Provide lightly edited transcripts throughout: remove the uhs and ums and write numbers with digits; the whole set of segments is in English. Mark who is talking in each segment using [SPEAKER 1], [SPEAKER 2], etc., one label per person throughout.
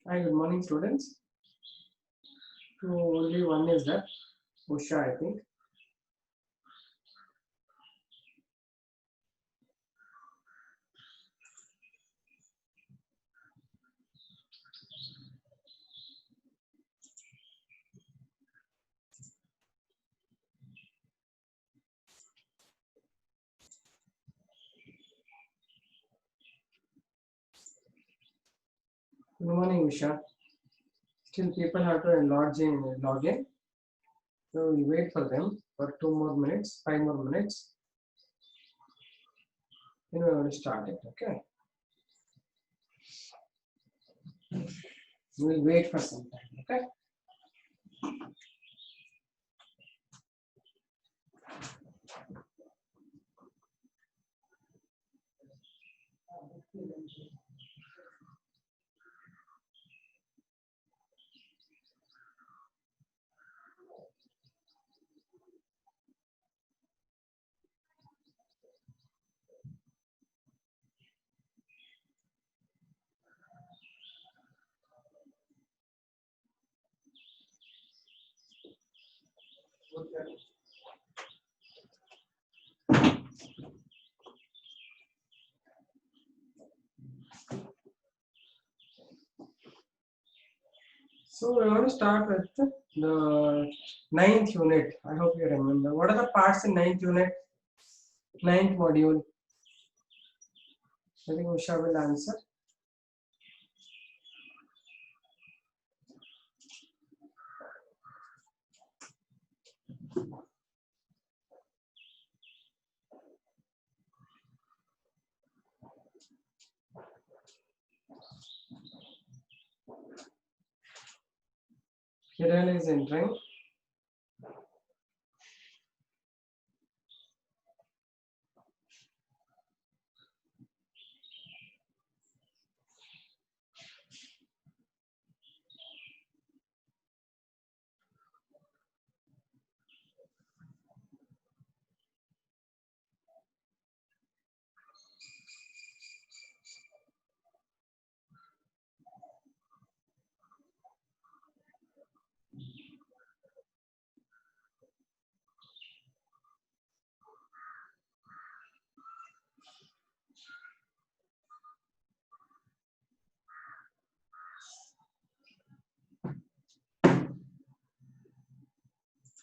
[SPEAKER 1] Hi, good morning, students. So only one is left, Usha, I think. Good morning, Usha. Still, people have to log in. So we wait for them for 2 more minutes, 5 more minutes. Then we will start it. Okay. We will wait for some time. Okay. So we want to start with the ninth unit. I hope you remember. What are the parts in ninth unit? Ninth module. I think Usha will answer. Kiran is entering.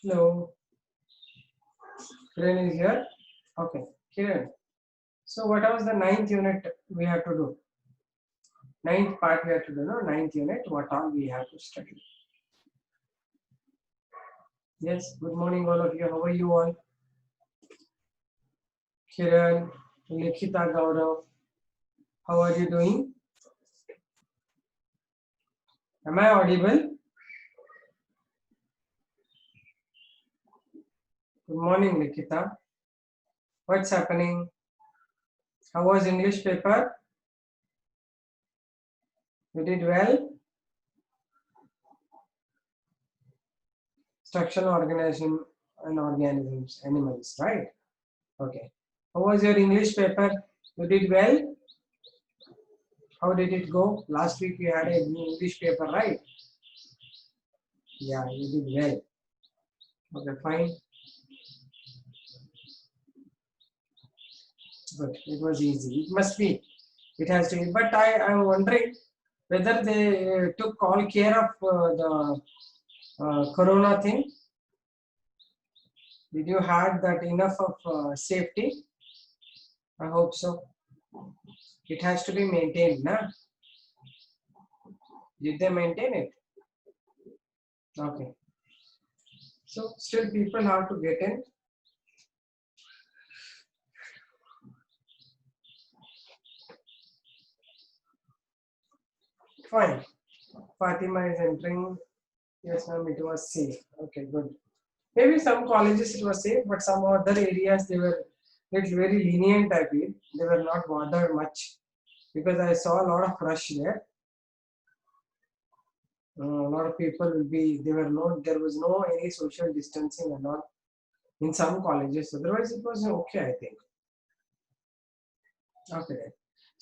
[SPEAKER 1] Hello. Kiran is here. Okay. Kiran. So what was the ninth unit we have to do? Ninth part we have to do, no? Ninth unit, what all we have to study. Yes, good morning all of you. How are you all? Kiran, Likhita, Gaurav, how are you doing? Am I audible? Good morning, Likhita. What's happening? How was English paper? You did well? Structural organism and organisms, animals, right? Okay. How was your English paper? You did well? How did it go? Last week we had a English paper, right? Yeah, you did well. Okay, fine. Good. It was easy. It must be. It has to be. But I am wondering whether they took all care of the corona thing. Did you had that enough of safety? I hope so. It has to be maintained, na? Did they maintain it? Okay. So still people have to get in. Fine. Fatima is entering. Yes, ma'am, it was safe. Okay, good. Maybe some colleges it was safe, but some other areas they were very lenient. I feel they were not bothered much because I saw a lot of rush there. A lot of people will be. There was no any social distancing and all in some colleges. Otherwise, it was okay. I think. Okay.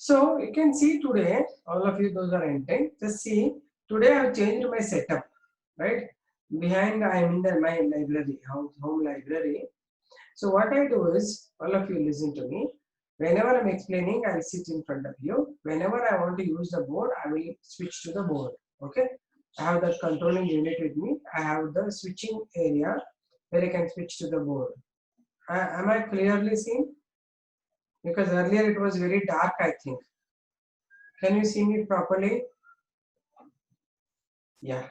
[SPEAKER 1] So you can see today, all of you those are entering. Just see Today I have changed my setup, right? Behind I am in my library, home library. So what I do is, all of you listen to me. Whenever I'm explaining, I'll sit in front of you. Whenever I want to use the board, I will switch to the board. Okay. I have that controlling unit with me. I have the switching area where I can switch to the board. Am I clearly seen? Because earlier it was very dark, I think. Can you see me properly? Yeah.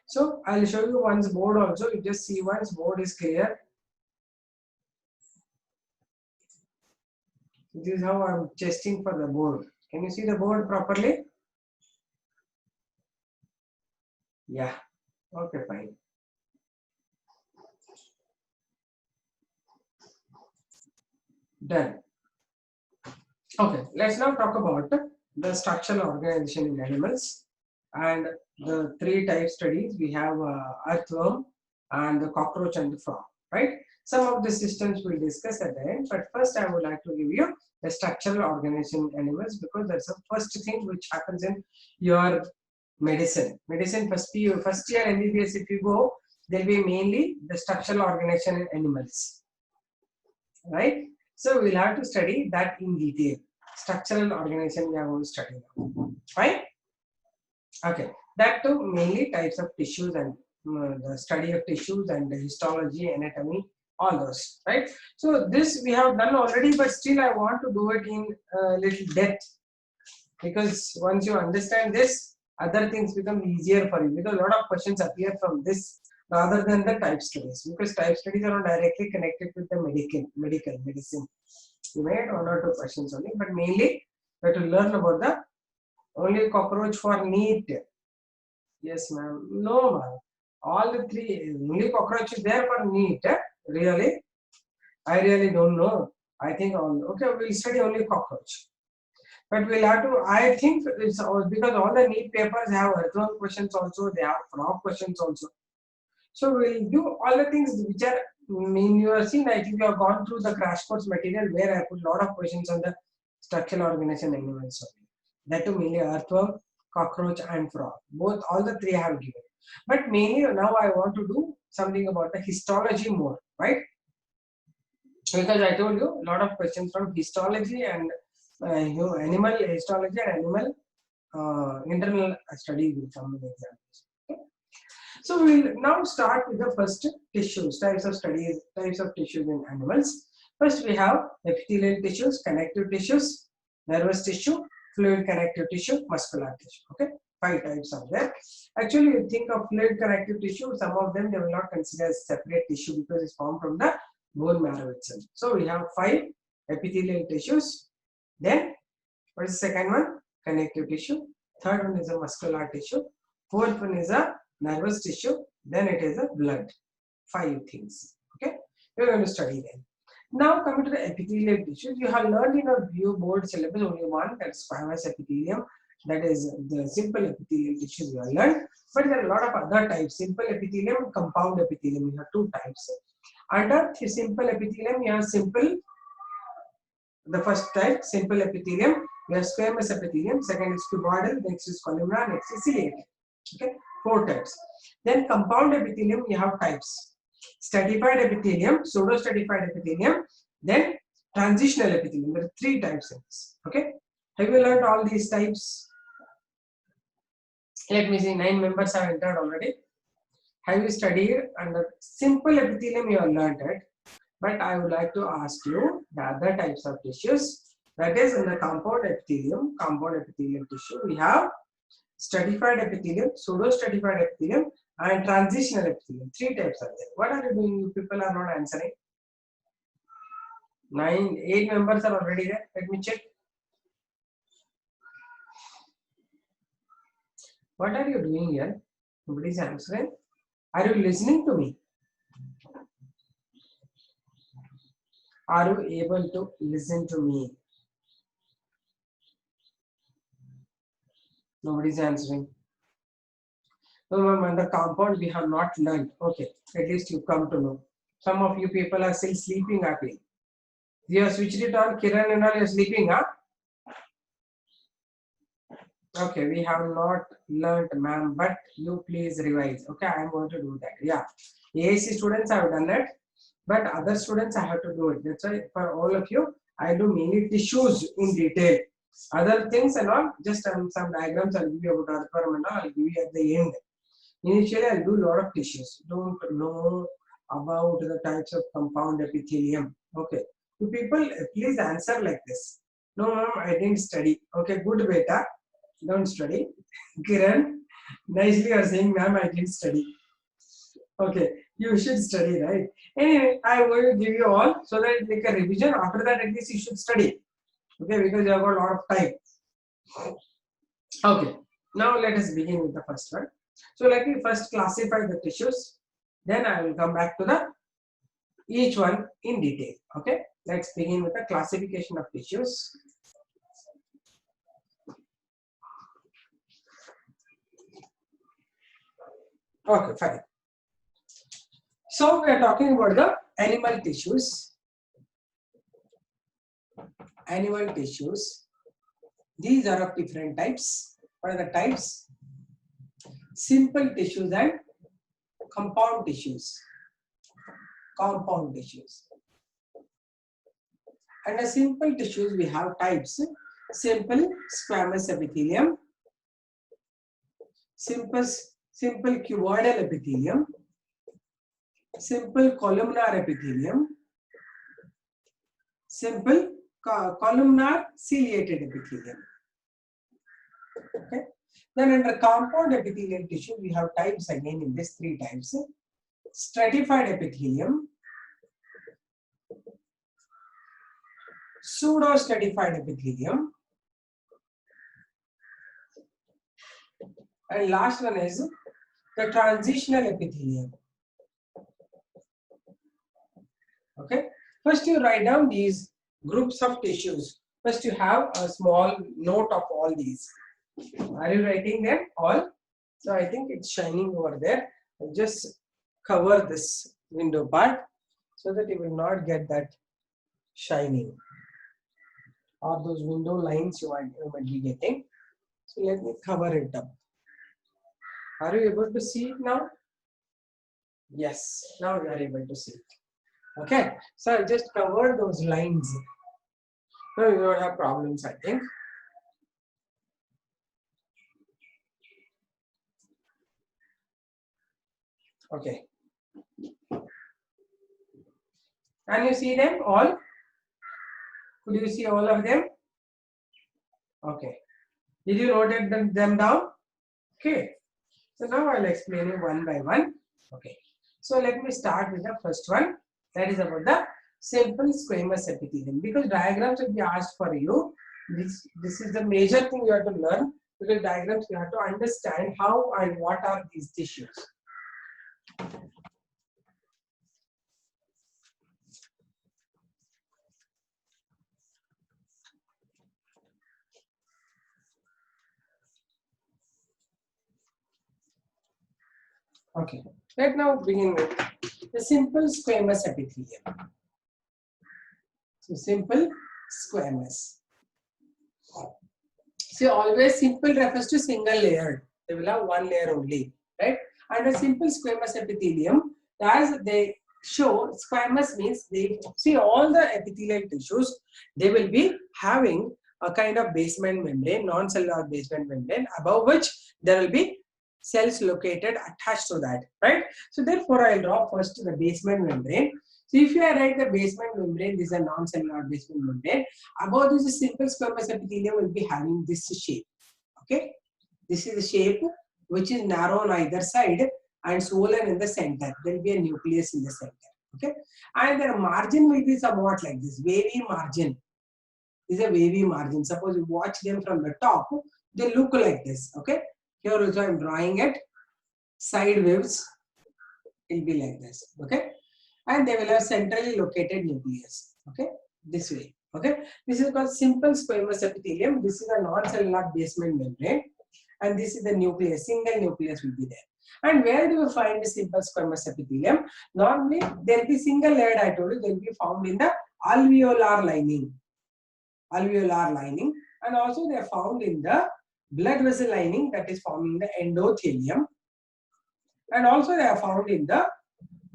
[SPEAKER 1] So I'll show you once board also. You just see once board is clear. This is how I'm testing for the board. Can you see the board properly? Yeah. Okay, fine. Done. Okay, let's now talk about the structural organization in animals and the three type studies. We have earthworm and the cockroach and the frog, right? Some of the systems we'll discuss at the end, but first I would like to give you the structural organization in animals because that's the first thing which happens in your medicine. Medicine first year MBBS if you go, there'll be mainly the structural organization in animals, right? So we'll have to study that in detail. Structural organization we are going to study now. Fine? Okay. That too mainly types of tissues and the study of tissues and the histology, anatomy, all those, right? So this we have done already, but still I want to do it in little depth because once you understand this, other things become easier for you because a lot of questions appear from this rather than the type studies because type studies are not directly connected with the medical medicine. You may have one or two questions only, but mainly you have to learn about the only cockroach for NEET. Yes, ma'am. No, ma'am. All the three, only cockroach is there for NEET. Really? I really don't know. I think all, okay, we'll study only cockroach. But we'll have to, I think it's all, because all the NEET papers have earthworm questions also, they have frog questions also. So we'll do all the things which are in your scene. I think you have gone through the crash course material where I put a lot of questions on the structural organization animals. That too mainly earthworm, cockroach, and frog. Both all the three I have given. But mainly now I want to do something about the histology more, right? Because I told you a lot of questions from histology and animal histology and animal internal study will come in examples. Okay? So we'll now start with the first tissues, types of studies, types of tissues in animals. First we have epithelial tissues, connective tissues, nervous tissue, fluid connective tissue, muscular tissue. Okay, 5 types are there. Actually, you think of fluid connective tissue, some of them they will not consider as separate tissue because it's formed from the bone marrow itself. So we have 5 epithelial tissues. Then what is the second one? Connective tissue. Third one is a muscular tissue. Fourth one is a nervous tissue. Then it is a blood. 5 things. Okay, we're going to study them. Now coming to the epithelial tissues, you have learned in your view board syllabus only one, that's squamous epithelium. That is the simple epithelial tissues you have learned. But there are a lot of other types: simple epithelium, compound epithelium. You have 2 types. Under simple epithelium, you have simple. The first type, simple epithelium, we have squamous epithelium. Second is cuboidal, next is columnar, next is ciliated. Okay, 4 types. Then compound epithelium, you have types: stratified epithelium, pseudo-stratified epithelium, then transitional epithelium. There are 3 types in this. Okay, have you learned all these types? Let me see, 9 members have entered already. Have you studied under simple epithelium? You have learned it. But I would like to ask you the other types of tissues. That is in the compound epithelium tissue, we have stratified epithelium, pseudo-stratified epithelium, and transitional epithelium. 3 types are there. What are you doing? You people are not answering. 8 members are already there. Let me check. What are you doing here? Nobody is answering. Are you listening to me? Are you able to listen to me? Nobody is answering. No, ma'am, under compound we have not learned. Okay, at least you come to know. Some of you people are still sleeping, happy. You have switched it on, Kiran and all, you're sleeping, huh? Okay, we have not learnt, ma'am, but you please revise. Okay, I am going to do that. Yeah, AAC students have done it, but other students I have to do it. That's why for all of you, I do mainly tissues in detail. Other things and all, just some diagrams I'll give you about earthworm and all, I'll give you at the end. Initially, I'll do a lot of tissues. Don't know about the types of compound epithelium. Okay, you people please answer like this. No, ma'am, I didn't study. Okay, good beta. Don't study. Kiran, nicely you are saying, ma'am, I didn't study. Okay, you should study, right? Anyway, I am going to give you all so that it make a revision. After that, at least you should study. Okay, because you have got a lot of time. Okay, now let us begin with the first one. So let me first classify the tissues. Then I will come back to the each one in detail. Okay, let's begin with the classification of tissues. Okay, fine. So we are talking about the animal tissues. Animal tissues. These are of different types. What are the types? Simple tissues and compound tissues. Compound tissues. Under simple tissues, we have types. Simple squamous epithelium, simple cuboidal epithelium, simple columnar epithelium, simple columnar ciliated epithelium. Okay. Then under compound epithelial tissue, we have types again in this three types. Stratified epithelium, pseudo-stratified epithelium, and last one is the transitional epithelium. Okay. First you write down these groups of tissues. First you have a small note of all these. Are you writing them all? So I think it's shining over there. I'll just cover this window part so that you will not get that shining or those window lines you might be getting. So let me cover it up. Are you able to see it now? Yes, now you are able to see it. Okay, so I'll just cover those lines. No, you don't have problems, I think. Okay. Can you see them all? Could you see all of them? Okay. Did you note them down? Okay. So now I'll explain you one by one. Okay. So let me start with the first one. That is about the simple squamous epithelium. Because diagrams will be asked for you. This is the major thing you have to learn. Because diagrams you have to understand how and what are these tissues. Okay. Let now begin with the simple squamous epithelium. So simple squamous. So always simple refers to single layered. They will have one layer only, right? And a simple squamous epithelium, as they show, squamous means they see all the epithelial tissues, they will be having a kind of basement membrane, non-cellular basement membrane, above which there will be cells located attached to that, right? So therefore, I'll draw first the basement membrane. So if you write the basement membrane, this is a non-cellular basement membrane. Above this simple squamous epithelium will be having this shape. Okay, this is the shape which is narrow on either side and swollen in the center. There will be a nucleus in the center. Okay, and the margin will be somewhat like this, wavy margin. This is a wavy margin. Suppose you watch them from the top, they look like this. Okay, here also I am drawing it. Side waves will be like this. Okay, and they will have centrally located nucleus. Okay, this way. Okay, this is called simple squamous epithelium. This is a non-cellular basement membrane, and this is the nucleus. Single nucleus will be there. And where do you find the simple squamous epithelium? Normally, there will be single layered. I told you they will be found in the alveolar lining. Alveolar lining, and also they are found in the blood vessel lining that is forming the endothelium, and also they are found in the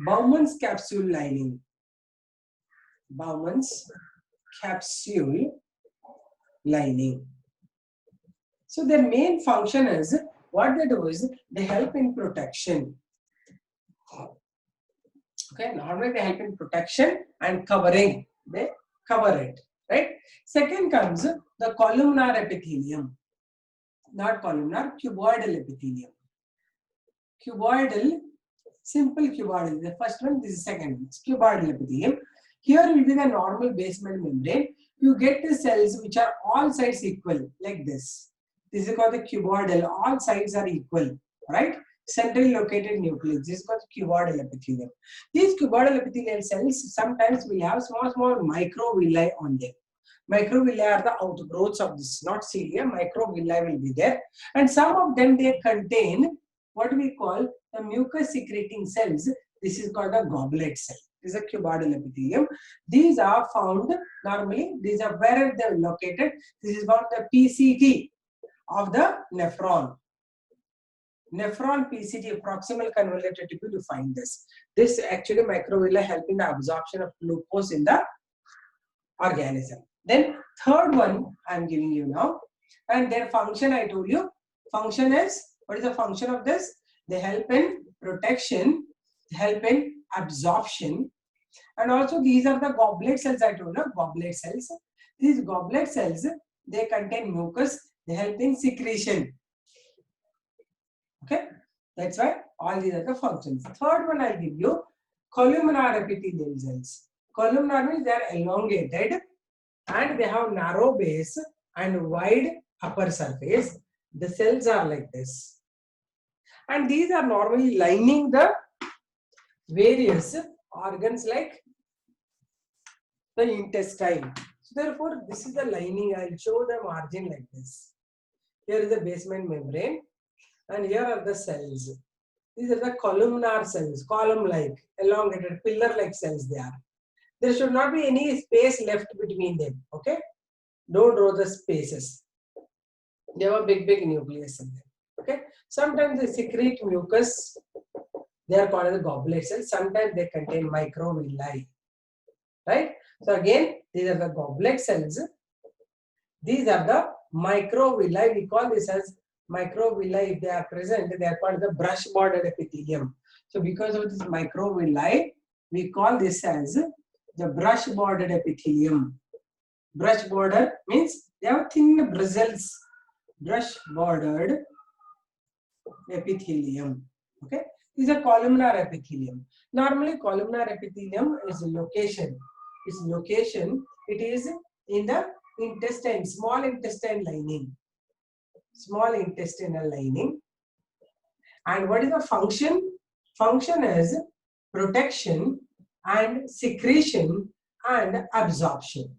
[SPEAKER 1] Bowman's capsule lining. Bowman's capsule lining. So their main function is, what they do is they help in protection. Okay, normally they help in protection and covering. They cover it, right? Second comes the columnar epithelium, not columnar, cuboidal epithelium. Cuboidal, simple cuboidal. The first one, this is second one. It's cuboidal epithelium. Here will be the normal basement membrane. You get the cells which are all sides equal, like this. This is called the cuboidal. All sides are equal, right? Centrally located nucleus. This is called cuboidal epithelium. These cuboidal epithelial cells sometimes will have small microvilli on them. Microvilli are the outgrowths of this, not cilia. Microvilli will be there, and some of them they contain what we call the mucus secreting cells. This is called a goblet cell. This is a cuboidal epithelium. These are found normally. These are where they are located. This is called the PCT of the nephron. Nephron PCT, proximal convoluted reticle, you find this. This actually microvilli help in the absorption of glucose in the organism. Then third one I am giving you now, and their function I told you. Function is, what is the function of this? They help in protection, help in absorption, and also these are the goblet cells I told you. Goblet cells. These goblet cells, they contain mucus. They help in secretion. Okay, that's why all these are the functions. Third one I'll give you, columnar epithelial cells. Columnar means they are elongated and they have narrow base and wide upper surface. The cells are like this, and these are normally lining the various organs like the intestine. So therefore, this is the lining. I'll show the margin like this. Here is the basement membrane, and here are the cells. These are the columnar cells, column-like, elongated, pillar-like cells they are. There should not be any space left between them, okay? Don't draw the spaces. They have a big nucleus in them, okay? Sometimes they secrete mucus. They are called as goblet cells. Sometimes they contain microvilli, right? So again, these are the goblet cells. These are the microvilli. We call this as microvilli. If they are present, they are called the brush bordered epithelium. So because of this microvilli, we call this as the brush bordered epithelium. Brush border means they have thin bristles. Brush bordered epithelium. Okay, this is a columnar epithelium. Normally, columnar epithelium is location. Its location, it is in the intestine, small intestine lining. Small intestinal lining. And what is the function? Function is protection and secretion and absorption.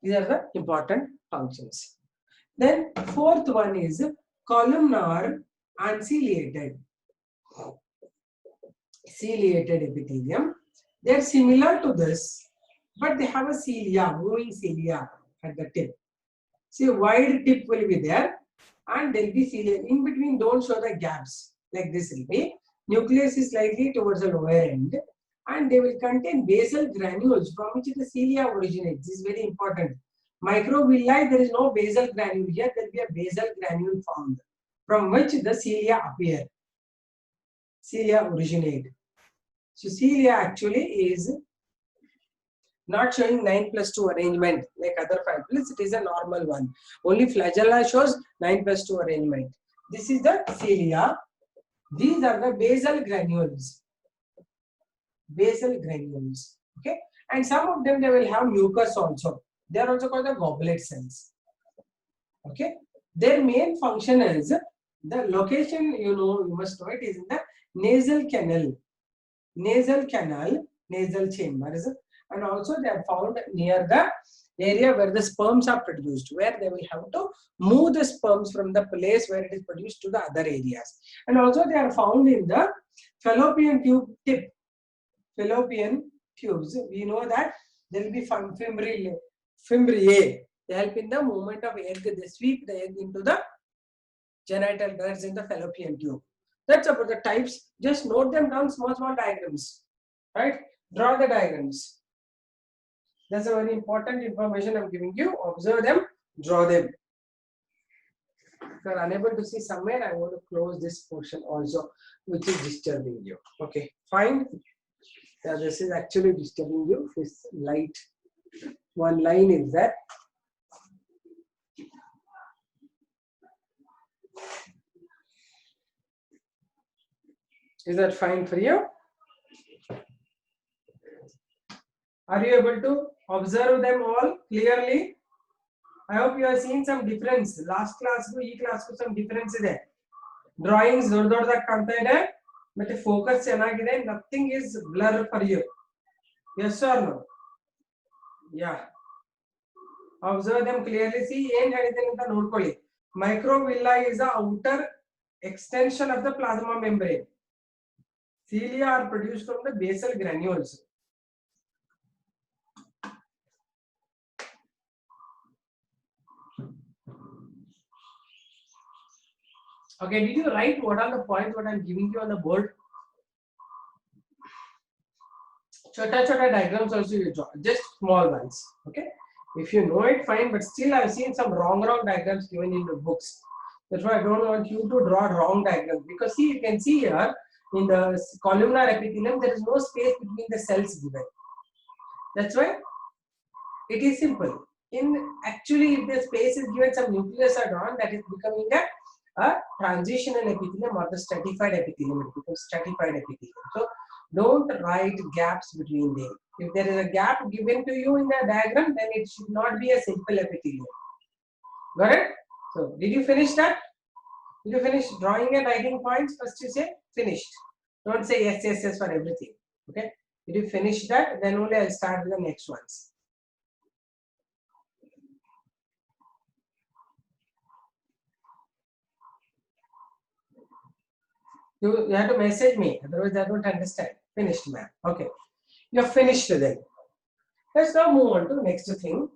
[SPEAKER 1] These are the important functions. Then fourth one is columnar and ciliated. Ciliated epithelium. They are similar to this, but they have a cilia, moving cilia at the tip. See, a wide tip will be there, and there will be cilia. In between, don't show the gaps. Like this will be. Nucleus is slightly towards the lower end, and they will contain basal granules from which the cilia originates. This is very important. Microvilli, there is no basal granule here. There will be a basal granule found from which the cilia appear. Cilia originate. So cilia actually is not showing 9+2 arrangement like other fibrils. It is a normal one. Only flagella shows 9+2 arrangement. This is the cilia. These are the basal granules. Basal granules. Okay, and some of them they will have mucus also. They are also called the goblet cells. Okay, their main function is the location. You must know it is in the nasal canal. Nasal canal, nasal chambers, and also they are found near the area where the sperms are produced, where they will have to move the sperms from the place where it is produced to the other areas. And also they are found in the fallopian tube tip. Fallopian tubes, we know that there will be fimbriae. They help in the movement of egg. They sweep the egg into the Genital ducts in the fallopian tube. That's about the types. Just note them down, small diagrams, right? Draw the diagrams. That's a very important information I'm giving you. Observe them, draw them. If you are unable to see somewhere, I want to close this portion also, which is disturbing you. Okay, fine. Yeah, this is actually disturbing you. This light, one line is there. Is that fine for you? Are you able to observe them all clearly? I hope you have seen some difference. Last class to e class some difference ಇದೆ. Drawings ದೊಡ್ಡದಾಗಿ ಕಾಣ್ತಾ ಇದೆ ಮತ್ತೆ focus ಚೆನ್ನಾಗಿದೆ. Nothing is blur for you. Yes or no? Yeah. Observe them clearly. See ಏನು ಹೇಳಿದ್ದೇನೆ ಅಂತ ನೋಡ್ಕೊಳ್ಳಿ. Microvilla is the outer extension of the plasma membrane. Cilia are produced from the basal granules. Okay, did you write what are the points what I'm giving you on the board? Chota diagrams also you draw, just small ones. Okay, if you know it, fine, but still I've seen some wrong diagrams given in the books. That's why I don't want you to draw wrong diagrams, because see, you can see here in the columnar epithelium there is no space between the cells given. That's why it is simple. In actually, if the space is given, some nucleus are drawn, that is becoming a transitional epithelium or the stratified epithelium. It becomes stratified epithelium. So don't write gaps between them. If there is a gap given to you in the diagram, then it should not be a simple epithelium. Got it? So did you finish that? Did you finish drawing and writing points? First you say finished. Don't say yes for everything. Okay? Did you finish that? Then only I'll start with the next ones. You have to message me, otherwise I don't understand. Finished, ma'am. Okay. You're finished then. Let's now move on to the next thing.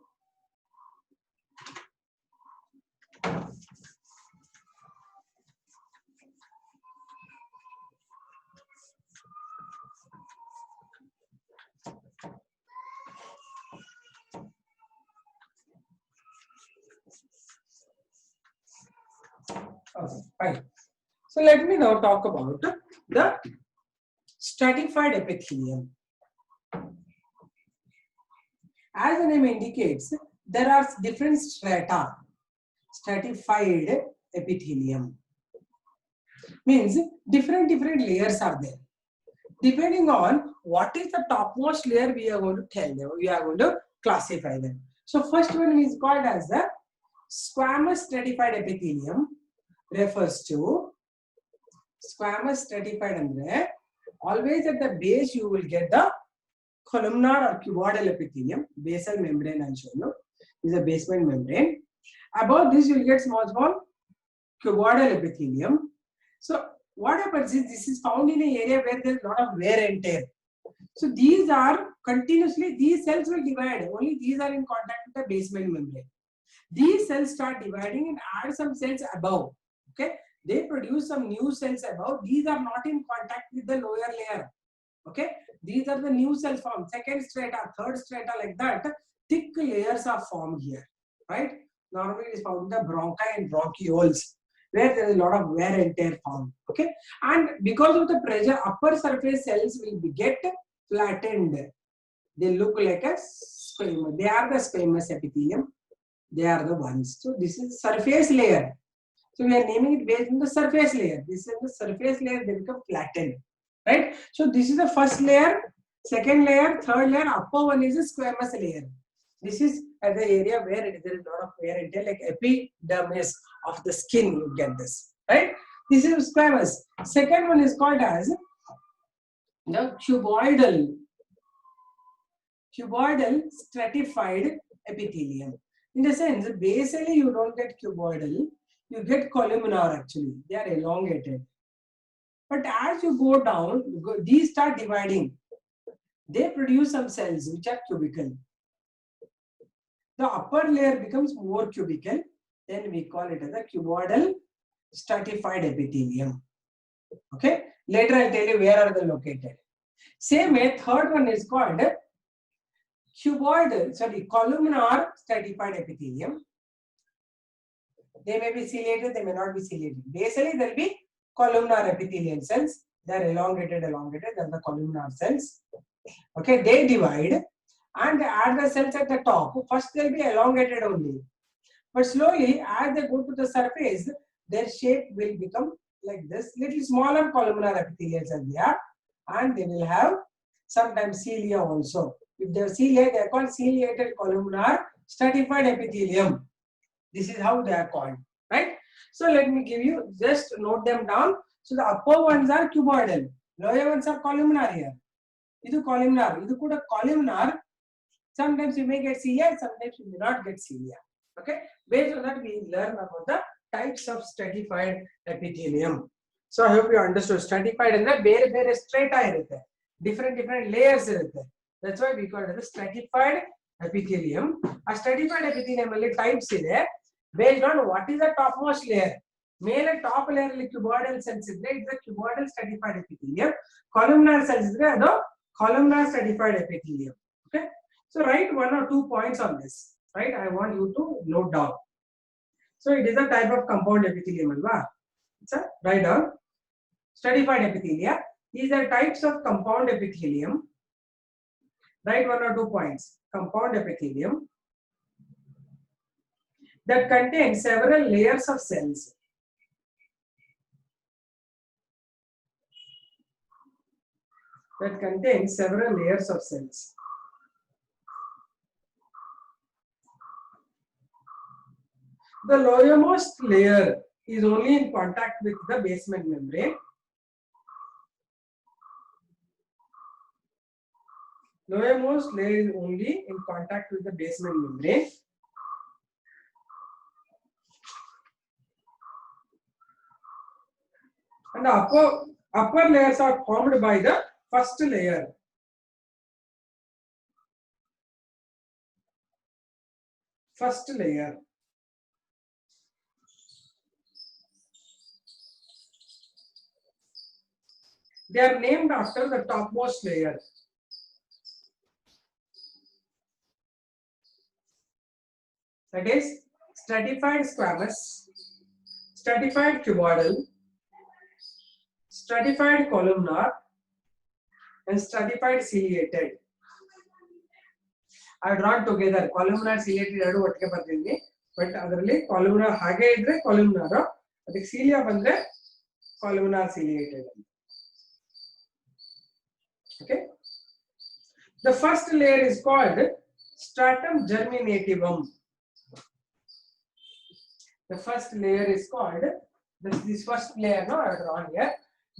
[SPEAKER 1] Okay, fine. So let me now talk about the stratified epithelium. As the name indicates, there are different strata. Stratified epithelium means different layers are there. Depending on what is the topmost layer, we are going to tell them, we are going to classify them. So first one is called as the squamous stratified epithelium. Refers to squamous stratified andre always at the base you will get the columnar or cuboidal epithelium. Basal membrane I'll show you is a basement membrane. Above this you will get small cuboidal epithelium. So what happens is this is found in an area where there is a lot of wear and tear. So these are continuously, these cells will divide, only these are in contact with the basement membrane. These cells start dividing and add some cells above. Okay, they produce some new cells above. These are not in contact with the lower layer. Okay, these are the new cells formed. Second strata, third strata, like that. Thick layers are formed here, right? Normally it is found in the bronchi and bronchioles, where there is a lot of wear and tear found. Okay, and because of the pressure, upper surface cells will get flattened. They look like a squamous. They are the squamous epithelium. They are the ones. So this is surface layer. So we are naming it based on the surface layer. This is the surface layer, they become flattened, right? So this is the first layer, second layer, third layer. Upper one is a squamous layer. This is at the area where there is a lot of wear and tear, like epidermis of the skin. You get this, right? This is squamous. Second one is called as the cuboidal stratified epithelium. In the sense, basally you don't get cuboidal. You get columnar actually. They are elongated. But as you go down, these start dividing. They produce some cells which are cubical. The upper layer becomes more cubical. Then we call it as a cuboidal stratified epithelium. Okay, later I'll tell you where are they located. Same way, third one is called columnar stratified epithelium. They may be ciliated, they may not be ciliated. Basally, there will be columnar epithelial cells. They are elongated. They are the columnar cells. Okay, they divide and they add the cells at the top. First, they will be elongated only. But slowly, as they go to the surface, their shape will become like this. Little smaller columnar epithelial cells they are. And they will have sometimes cilia also. If they are cilia, they are called ciliated columnar stratified epithelium. This is how they are called, right? So let me give you, just note them down. So the upper ones are cuboidal, lower ones are columnar here. Idu columnar, idu kuda columnar. Sometimes you may get cilia, sometimes you may not get cilia. Okay, based on that we learn about the types of stratified epithelium. So I hope you understood. Stratified andre ಬೇರೆ strata irutte, different layers irutte. That's why we call it the stratified epithelium. A stratified epithelium alli types ide based on what is the topmost layer. Mele top layer alli cuboidal cells idre it's a cuboidal stratified epithelium. Columnar cells idre ado columnar stratified epithelium. Okay, so write 1 or 2 points on this, right? I want you to note down. So it is a type of compound epithelium alva. It's a write down. Stratified epithelia. These are types of compound epithelium. Write 1 or 2 points. Compound epithelium that contains several layers of cells. That contains several layers of cells. The lowermost layer is only in contact with the basement membrane. Lowermost layer is only in contact with the basement membrane. And the upper layers are formed by the first layer. First layer. They are named after the topmost layer. That is stratified squamous, stratified cuboidal, stratified columnar, and stratified ciliated. I have drawn together columnar ciliated ಎರಡು ಒಟ್ಟಿಗೆ ಬರ್ತಿದ್ವಿ, but ಅದರಲ್ಲಿ columnar ಹಾಗೆ ಇದ್ರೆ columnar, ಅದಕ್ಕೆ cilia ಬಂದ್ರೆ columnar ciliated. Okay, the first layer is called stratum germinativum. The first layer is called this first layer. No, I have drawn here.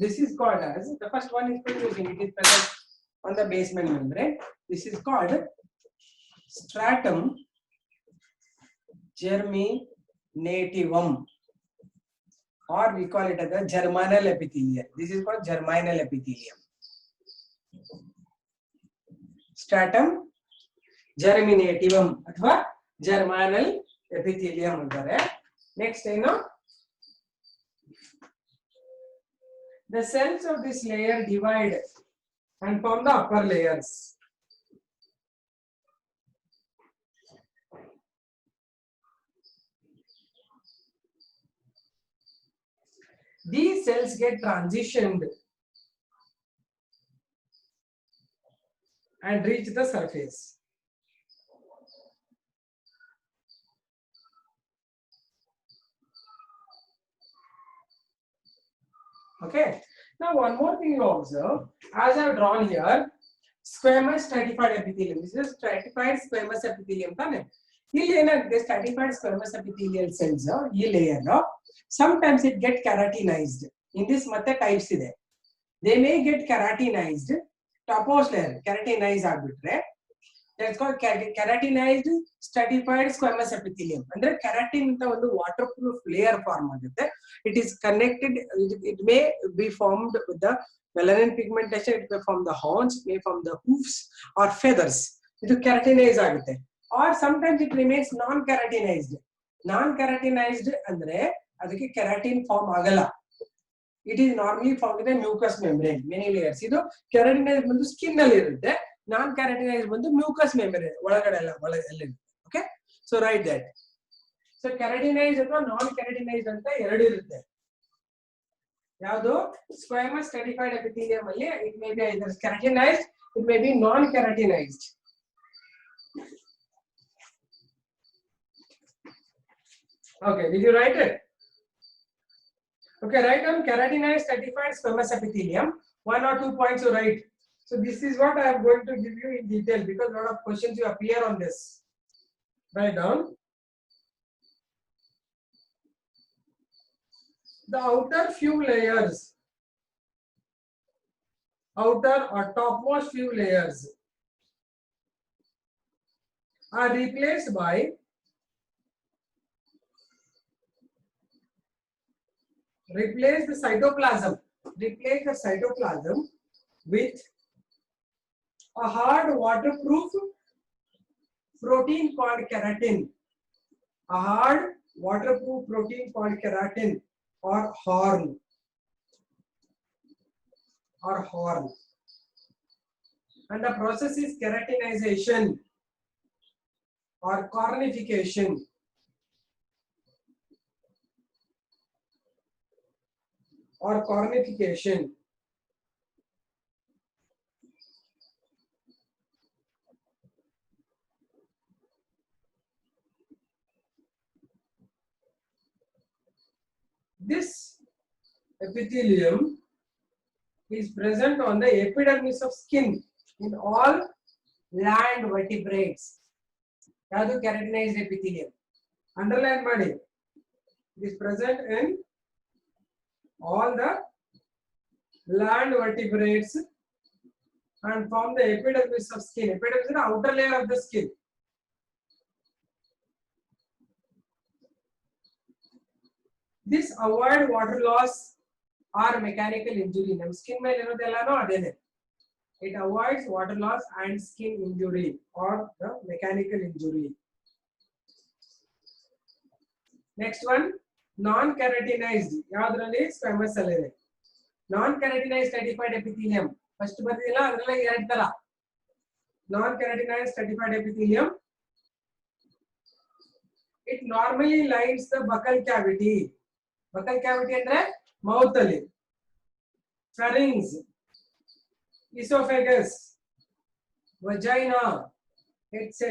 [SPEAKER 1] This is called as the first one is producing. It is present on the basement membrane. This is called stratum germinativum, or we call it as the germinal epithelium. This is called germinal epithelium. Stratum germinativum अथवा germinal epithelium अंತಾರೆ. Next, the cells of this layer divide and form the upper layers. These cells get transitioned and reach the surface. Okay, now one more thing you observe, as I have drawn here, squamous stratified epithelium. This is stratified squamous epithelium. The stratified squamous epithelial cells, layer, sometimes it get keratinized. In this method types ide, they may get keratinized. Topmost layer keratinized agbitre, that's called keratinized stratified squamous epithelium. Andre keratin anta ಒಂದು waterproof layer form agutte. It is connected, it may be formed with the melanin pigmentation, it may form the horns, may form the hoofs or feathers. Idu keratinized agutte, or sometimes it remains non keratinized. Non keratinized andre ಅದಕ್ಕೆ keratin form ಆಗಲ್ಲ. It is normally found in the mucous membrane, many layers. ಇದು ಕೆರಾಟಿನೈಸ್ ಬಂದು skin ಅಲ್ಲಿ ಇರುತ್ತೆ, ನಾನ್ ಕೆರಾಟಿನೈಸ್ ಬಂದು mucus membrane ಒಳಗಡೆ ಎಲ್ಲ. Okay, so right that. So keratinise ಅಥವಾ ನಾನ್ ಕೆರಾಟಿನೈಸ್ ಅಂತ ಎರಡು ಇರುತ್ತೆ. ಯಾವುದು ಸ್ಕ್ವಾಮಸ್ ಸ್ಟ್ರಾಟಿಫೈಡ್ ಎಪಿಥೆಲಿಯಂ ಅಲ್ಲಿ it may be either keratinised, it may be non keratinised. Okay, did you write it? Okay, write down keratinized stratified squamous epithelium. 1 or 2 points you write. So this is what I am going to give you in detail because a lot of questions you appear on this. Write down. The outer few layers, outer or topmost few layers are replaced by replace the cytoplasm with a hard waterproof protein called keratin. A hard waterproof protein called keratin or horn. And the process is keratinization or cornification. This epithelium is present on the epidermis of skin in all land vertebrates. Yadu keratinized epithelium. Underline ಮಾಡಿ. It is present in all the land vertebrates and form the epidermis of skin. Epidermis is the outer layer of the skin. This avoid water loss or mechanical injury. Nam skin ಮೇಲೆ ಇರೋದೆಲ್ಲನೂ ಅದೇನೆ. It avoids water loss and skin injury or the mechanical injury. Next one, non-keratinized. ಯಾವ್ದ್ರಲ್ಲಿ squamous ಅಲ್ಲಿ ಇದೆ. Non-keratinized stratified epithelium. First ಬರ್ತಿಲ್ಲ ಅದರಲ್ಲಿ ಎರಡು ತರ. Non-keratinized stratified epithelium. It normally lines the buccal cavity. Buccal cavity ಅಂದ್ರೆ ಮೌತ್ ಅಲ್ಲಿ, pharynx, esophagus, vagina, etc.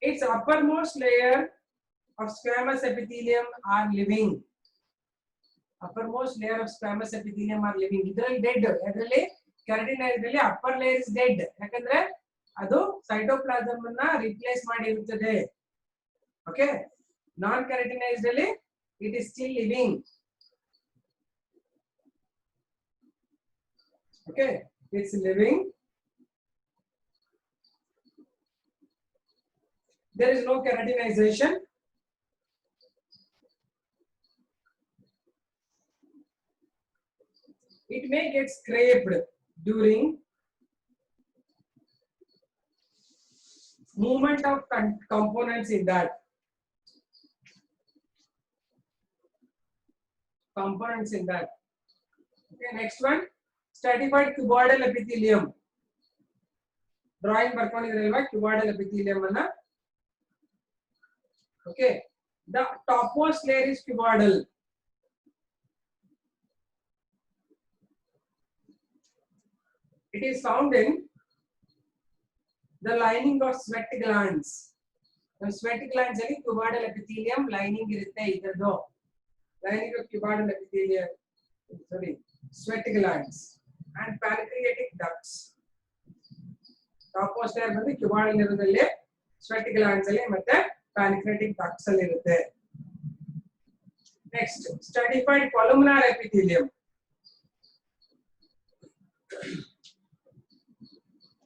[SPEAKER 1] Its uppermost layer of squamous epithelium are living. Uppermost layer of squamous epithelium are living. ಇದರಲ್ಲಿ dead. ಅದರಲ್ಲಿ keratinized ಅಲ್ಲಿ upper layer is dead. ಯಾಕಂದ್ರೆ ಅದು cytoplasm ಅನ್ನ replace ಮಾಡಿರುತ್ತದೆ. Okay, ನಾನ್ keratinized ಅಲ್ಲಿ it is still living. Okay, it's living. There is no keratinization. It may get scraped during movement of components in that. Okay, next one, stratified cuboidal epithelium. Drawing ಬರ್ಕೊಂಡಿದ್ರಲ್ವಾ cuboidal epithelium ಅನ್ನ. Okay, the topmost layer is cuboidal. It is found in the lining of sweat glands. The sweat glands ಅಲ್ಲಿ cuboidal epithelium lining ಇರುತ್ತೆ. ಇದರದು lining of cuboidal epithelium, sorry, sweat glands and pancreatic ducts. Topmost layer ಬಂದು cuboidal ಇರೋದ್ರಲ್ಲಿ sweat glands ಅಲ್ಲಿ ಮತ್ತೆ pancreatic ducts ಅಲ್ಲಿ ಇರುತ್ತೆ. Next, stratified columnar epithelium.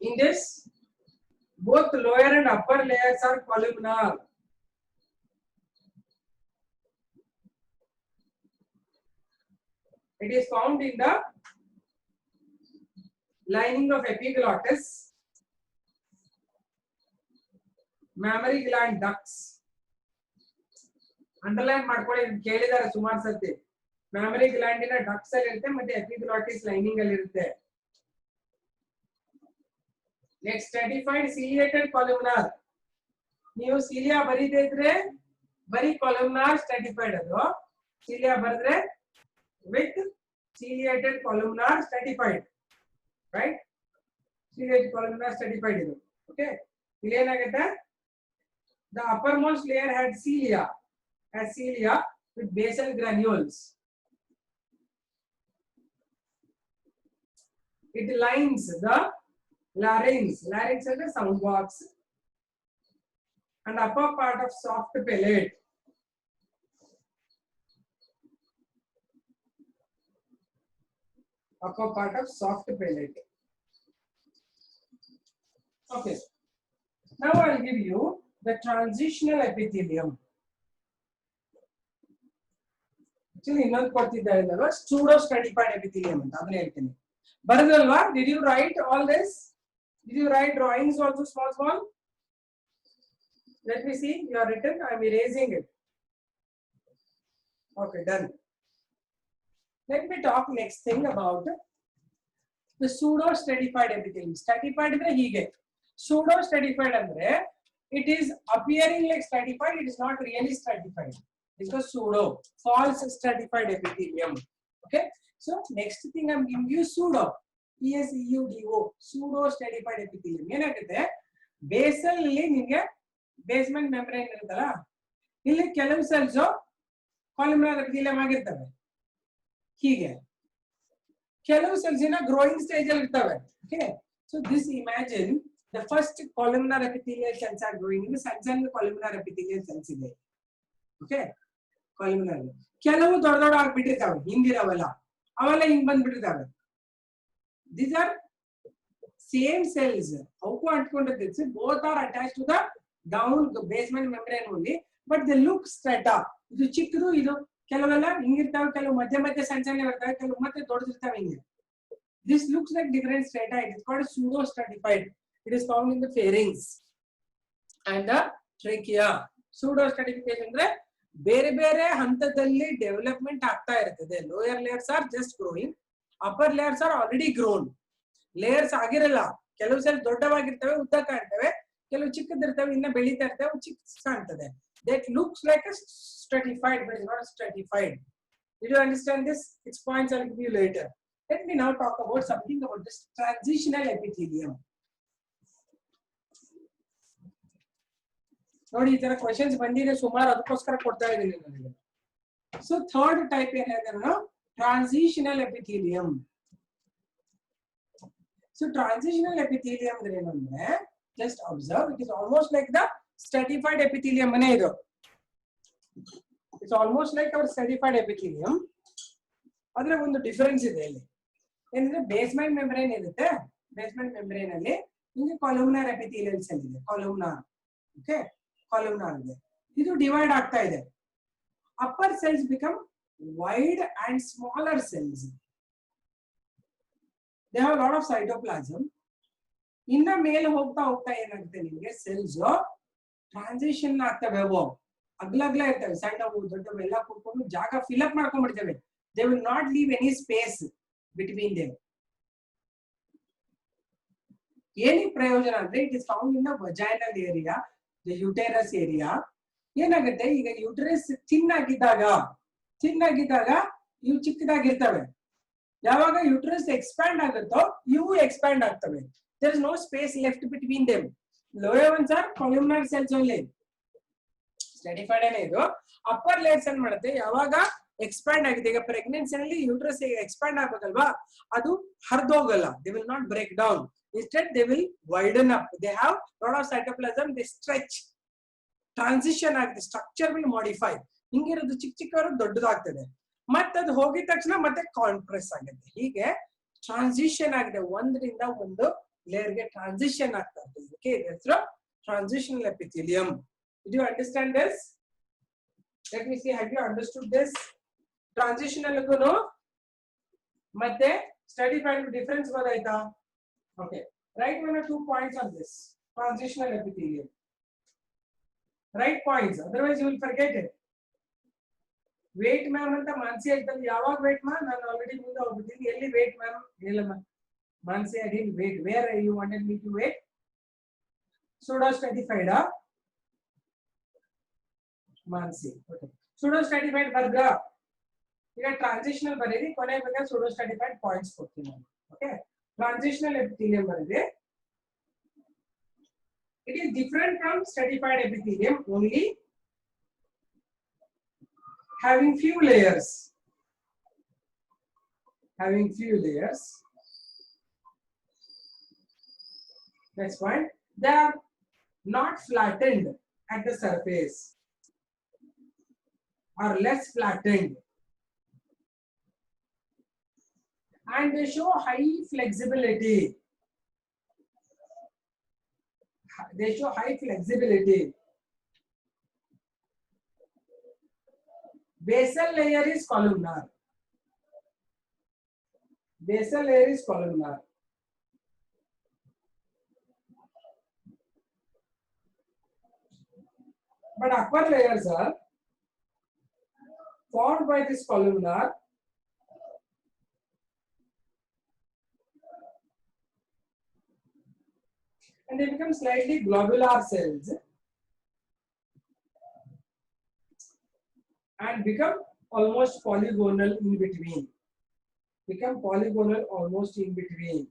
[SPEAKER 1] In this, both lower and upper layers are columnar. It is found in the lining of epiglottis, mammary gland ducts. Underline ಮಾಡ್ಕೊಳ್ಳಿ, ಕೇಳಿದ್ದಾರೆ ಸುಮಾರು ಸತಿ. mammary gland ನ ducts ಅಲ್ಲಿ ಇರುತ್ತೆ ಮತ್ತೆ epiglottis lining ಅಲ್ಲಿ ಇರುತ್ತೆ. Next, stratified ciliated columnar. ನೀವು cilia ಬರೀದೇ ಇದ್ರೆ ಬರೀ columnar stratified ಅದು. cilia ಬರೆದ್ರೆ with ciliated columnar stratified, right? ciliated columnar stratified ಇದು. Okay, ಇಲ್ಲಿ ಏನಾಗುತ್ತೆ, the uppermost layer had cilia with basal granules. It lines the larynx is the sound box and upper part of soft palate. Upper part of soft palate. Okay, now I'll give you the transitional epithelium. Actually ಇನ್ನೊಂದು ಕೊಡ್ತಿದ್ದಾರೆ ಅಲ್ವಾ, pseudo stratified epithelium ಅಂತ, ಅದನ್ನ ಹೇಳ್ತೀನಿ. ಬರದಲ್ವಾ? Did you write all this? Did you write drawings also small? Let me see. You are written. I am erasing it. Okay, done. Let me talk next thing about the pseudo stratified epithelium. Stratified ಅಂದ್ರೆ ಹೀಗೆ, pseudo stratified ಅಂದ್ರೆ it is appearing like stratified, it is not really stratified. It's a pseudo, false stratified epithelium. Okay, so next thing I'm giving you pseudo, PSEUDO, pseudo stratified epithelium. ಏನಾಗುತ್ತೆ, basal ಅಲ್ಲಿ ನಿಮಗೆ basement membrane ಇರುತ್ತಲ್ಲ, ಇಲ್ಲಿ ಕೆಲವು cells columnar ಎಪಿಥೆಲಿಯಂ ಆಗಿರ್ತವೆ ಹೀಗೆ, ಕೆಲವು cells ಇನ ಗ್ರೋಯಿಂಗ್ ಸ್ಟೇಜ್ ಅಲ್ಲಿ ಇರ್ತವೆ. Okay, so this imagine the first columnar epithelial cells are growing in ಸಣ್ಣ columnar epithelial cells ಇದೆ. Okay, columnar ಕೆಲವು ದೊಡ್ಡ ದೊಡ್ಡ ಆಗಿಬಿಟ್ಟಿರ್ತಾವೆ, ಹಿಂದಿರವಲ್ಲ ಅವೆಲ್ಲ ಹಿಂಗ್ ಬಂದ್ಬಿಟ್ಟಿರ್ತಾವೆ. These are same cells, ಅವಕ್ಕೂ ಅಂಟ್ಕೊಂಡಿರ್ತೈತೆ, both are attached to the down basement membrane only, but they look strata. ಇದು ಚಿಕ್ಕದು, ಇದು ಕೆಲವೆಲ್ಲ ಹಿಂಗಿರ್ತಾವೆ, ಕೆಲವು ಮಧ್ಯ ಮಧ್ಯ ಸಣ್ಣ ಸಣ್ಣ ಇರ್ತವೆ, ಕೆಲವು ಮತ್ತೆ ದೊಡ್ಡದಿರ್ತಾವೆ ಹಿಂಗೆ. This looks like different strata. It is called pseudo stratified. It is found in the pharynx and the trachea. Pseudo stratification ಅಂದ್ರೆ ಬೇರೆ ಬೇರೆ ಹಂತದಲ್ಲಿ ಡೆವಲಪ್ಮೆಂಟ್ ಆಗ್ತಾ ಇರ್ತದೆ. Lower layers are just growing, upper layers are already grown. Layers ಆಗಿರಲ್ಲ, ಕೆಲವು cell ದೊಡ್ಡವಾಗಿರ್ತವೆ, ಉದ್ದ ಕಾಣ್ತವೆ, ಕೆಲವು ಚಿಕ್ಕದಿರ್ತವೆ, ಇನ್ನ ಬೆಳೀತಾ ಇರ್ತವೆ, ಚಿಕ್ಕ ಕಾಣ್ತದೆ. That looks like a stratified, but it's not stratified. Did you understand this? Its points I'll give you later. Let me now talk about something about this transitional epithelium. ನೋಡಿ, ಈ ತರ ಕ್ವೆಶ್ಚನ್ಸ್ ಬಂದಿದೆ ಸುಮಾರು, ಅದಕ್ಕೋಸ್ಕರ ಕೊಡ್ತಾ ಇದ್ದೀನಿ ನನಗೆ. ಸೊ ಥರ್ಡ್ ಟೈಪ್ ಏನಿದೆ, transitional epithelium. So transitional epithelium ಅಂದ್ರೆ ಏನಂದ್ರೆ, just observe, it is almost like the stratified epithelium ಅನೇ ಇದು. It's almost like our stratified epithelium. ಆದ್ರೆ ಒಂದು ಡಿಫರೆನ್ಸ್ ಇದೆ ಇಲ್ಲಿ, ಏನಂದ್ರೆ ಬೇಸ್ಮೆಂಟ್ ಮೆಂಬ್ರೇನ್ ಇರುತ್ತೆ, ಬೇಸ್ಮೆಂಟ್ ಮೆಂಬ್ರೇನ್ ಅಲ್ಲಿ ನಿಮಗೆ ಕಾಲಮ್ನಾರ್ ಎಪಿಥೆಲಿಯಲ್ ಸೆಲ್ ಇದೆ, ಕಾಲಮ್ನಾರ್. ಓಕೆ, ಕಾಲಮ್ನಾರ್ ಇದೆ, ಇದು ಡಿವೈಡ್ ಆಗ್ತಾ ಇದೆ. Upper cells become wide and smaller cells. They have lot of cytoplasm. ಇನ್ನ ಮೇಲೆ ಹೋಗ್ತಾ ಹೋಗ್ತಾ ಏನಾಗುತ್ತೆ, ನಿಮಗೆ ಸೆಲ್ಸ್ ಟ್ರಾನ್ಸಿಷನ್ ಆಗ್ತವೆ, ಅಗ್ಲಗ್ಲ ಇರ್ತವೆ, ಸಣ್ಣವು ದೊಡ್ಡವು ಎಲ್ಲ ಕೂತ್ಕೊಂಡು ಜಾಗ ಫಿಲ್ಅಪ್ ಮಾಡ್ಕೊಂಡ್ಬಿಡ್ತವೆ. They will not leave any space between them. ಏನಿಗೆ ಪ್ರಯೋಜನ ಅಂದ್ರೆ, it is found in the vaginal area, the uterus area. ಏನಾಗುತ್ತೆ, ಈಗ ಯುಟೆರಸ್ ಚಿನ್ನಾಗಿದ್ದಾಗ ಇವು ಚಿಕ್ಕದಾಗಿರ್ತವೆ. ಯಾವಾಗ ಯುಟೆರಸ್ ಎಕ್ಸ್ಪ್ಯಾಂಡ್ ಆಗುತ್ತೋ ಇವು ಎಕ್ಸ್ಪ್ಯಾಂಡ್ ಆಗ್ತವೆ. There is no space left between them. Lower ones are columnar cells only. Stratified ಏನೇ ಇದು. ಅಪ್ಪರ್ ಲೇಯರ್ಸ್ ಏನ್ ಮಾಡುತ್ತೆ, ಯಾವಾಗ ಎಕ್ಸ್ಪ್ಯಾಂಡ್ ಆಗಿದೆ, ಈಗ ಪ್ರೆಗ್ನೆನ್ಸಿನಲ್ಲಿ ಯೂಟ್ರಸ್ ಎಕ್ಸ್ಪ್ಯಾಂಡ್ ಆಗಬೇಕಲ್ವಾ, ಅದು ಹರಿದೋಗಲ್ಲ. They will not break down. Instead, they will widen up. They have lot of cytoplasm. They stretch. Transition ಆಗುತ್ತೆ, structure will modify. ಹಿಂಗಿರೋದು ಚಿಕ್ಕ ಚಿಕ್ಕವರು ದೊಡ್ಡದಾಗ್ತದೆ, ಮತ್ತೆ ಅದು ಹೋಗಿದ ತಕ್ಷಣ ಮತ್ತೆ ಕಾಂಪ್ರೆಸ್ ಆಗುತ್ತೆ. ಹೀಗೆ ಟ್ರಾನ್ಸಿಷನ್ ಆಗಿದೆ, ಒಂದರಿಂದ ಒಂದು ಲೇಯರ್ ಗೆ ಟ್ರಾನ್ಸಿಷನ್ ಆಗ್ತಾ ಇರ್ತದೆ. Okay, that's the transitional epithelium. Did you understand this? Let me see. Have you understood this? Transitional ಗೂ ಮತ್ತೆ stratified difference ಗೊತ್ತಾಯ್ತಾ? Okay, write 1 or 2 points on this transitional epithelium. Write points, otherwise you will forget it. Wait ma'am anta Mansi ಹೇಳ್ತಂದ್ರೆ ಯಾವಾಗ wait ma'am ನಾನು already ಮುಂದೆ ಹೋಗ್ಬಿಟ್ಟಿದ್ದೀನಿ ಎಲ್ಲಿ wait ma'am ಇಲ್ಲ Mansi I didn't wait. Where you wanted me to wait? Pseudo stratified Mansi. Okay. Pseudo stratified ಬರ್ಗ ಈಗ transitional ಬರೀರಿ ಕೊನೆ ಬಗ್ಗೆ pseudo stratified points ಕೊಡ್ತೀನಿ ನಾನು. Okay. Transitional epithelium ಬರೀರಿ. It is different from stratified epithelium only having few layers. Having few layers. Next point. They are not flattened at the surface or less flattened. And they show high flexibility. They show high flexibility. Basal layer is columnar. Basal layer is columnar. But upper layers are formed by this columnar and they become slightly globular cells and become almost polygonal in between. Become polygonal almost in between.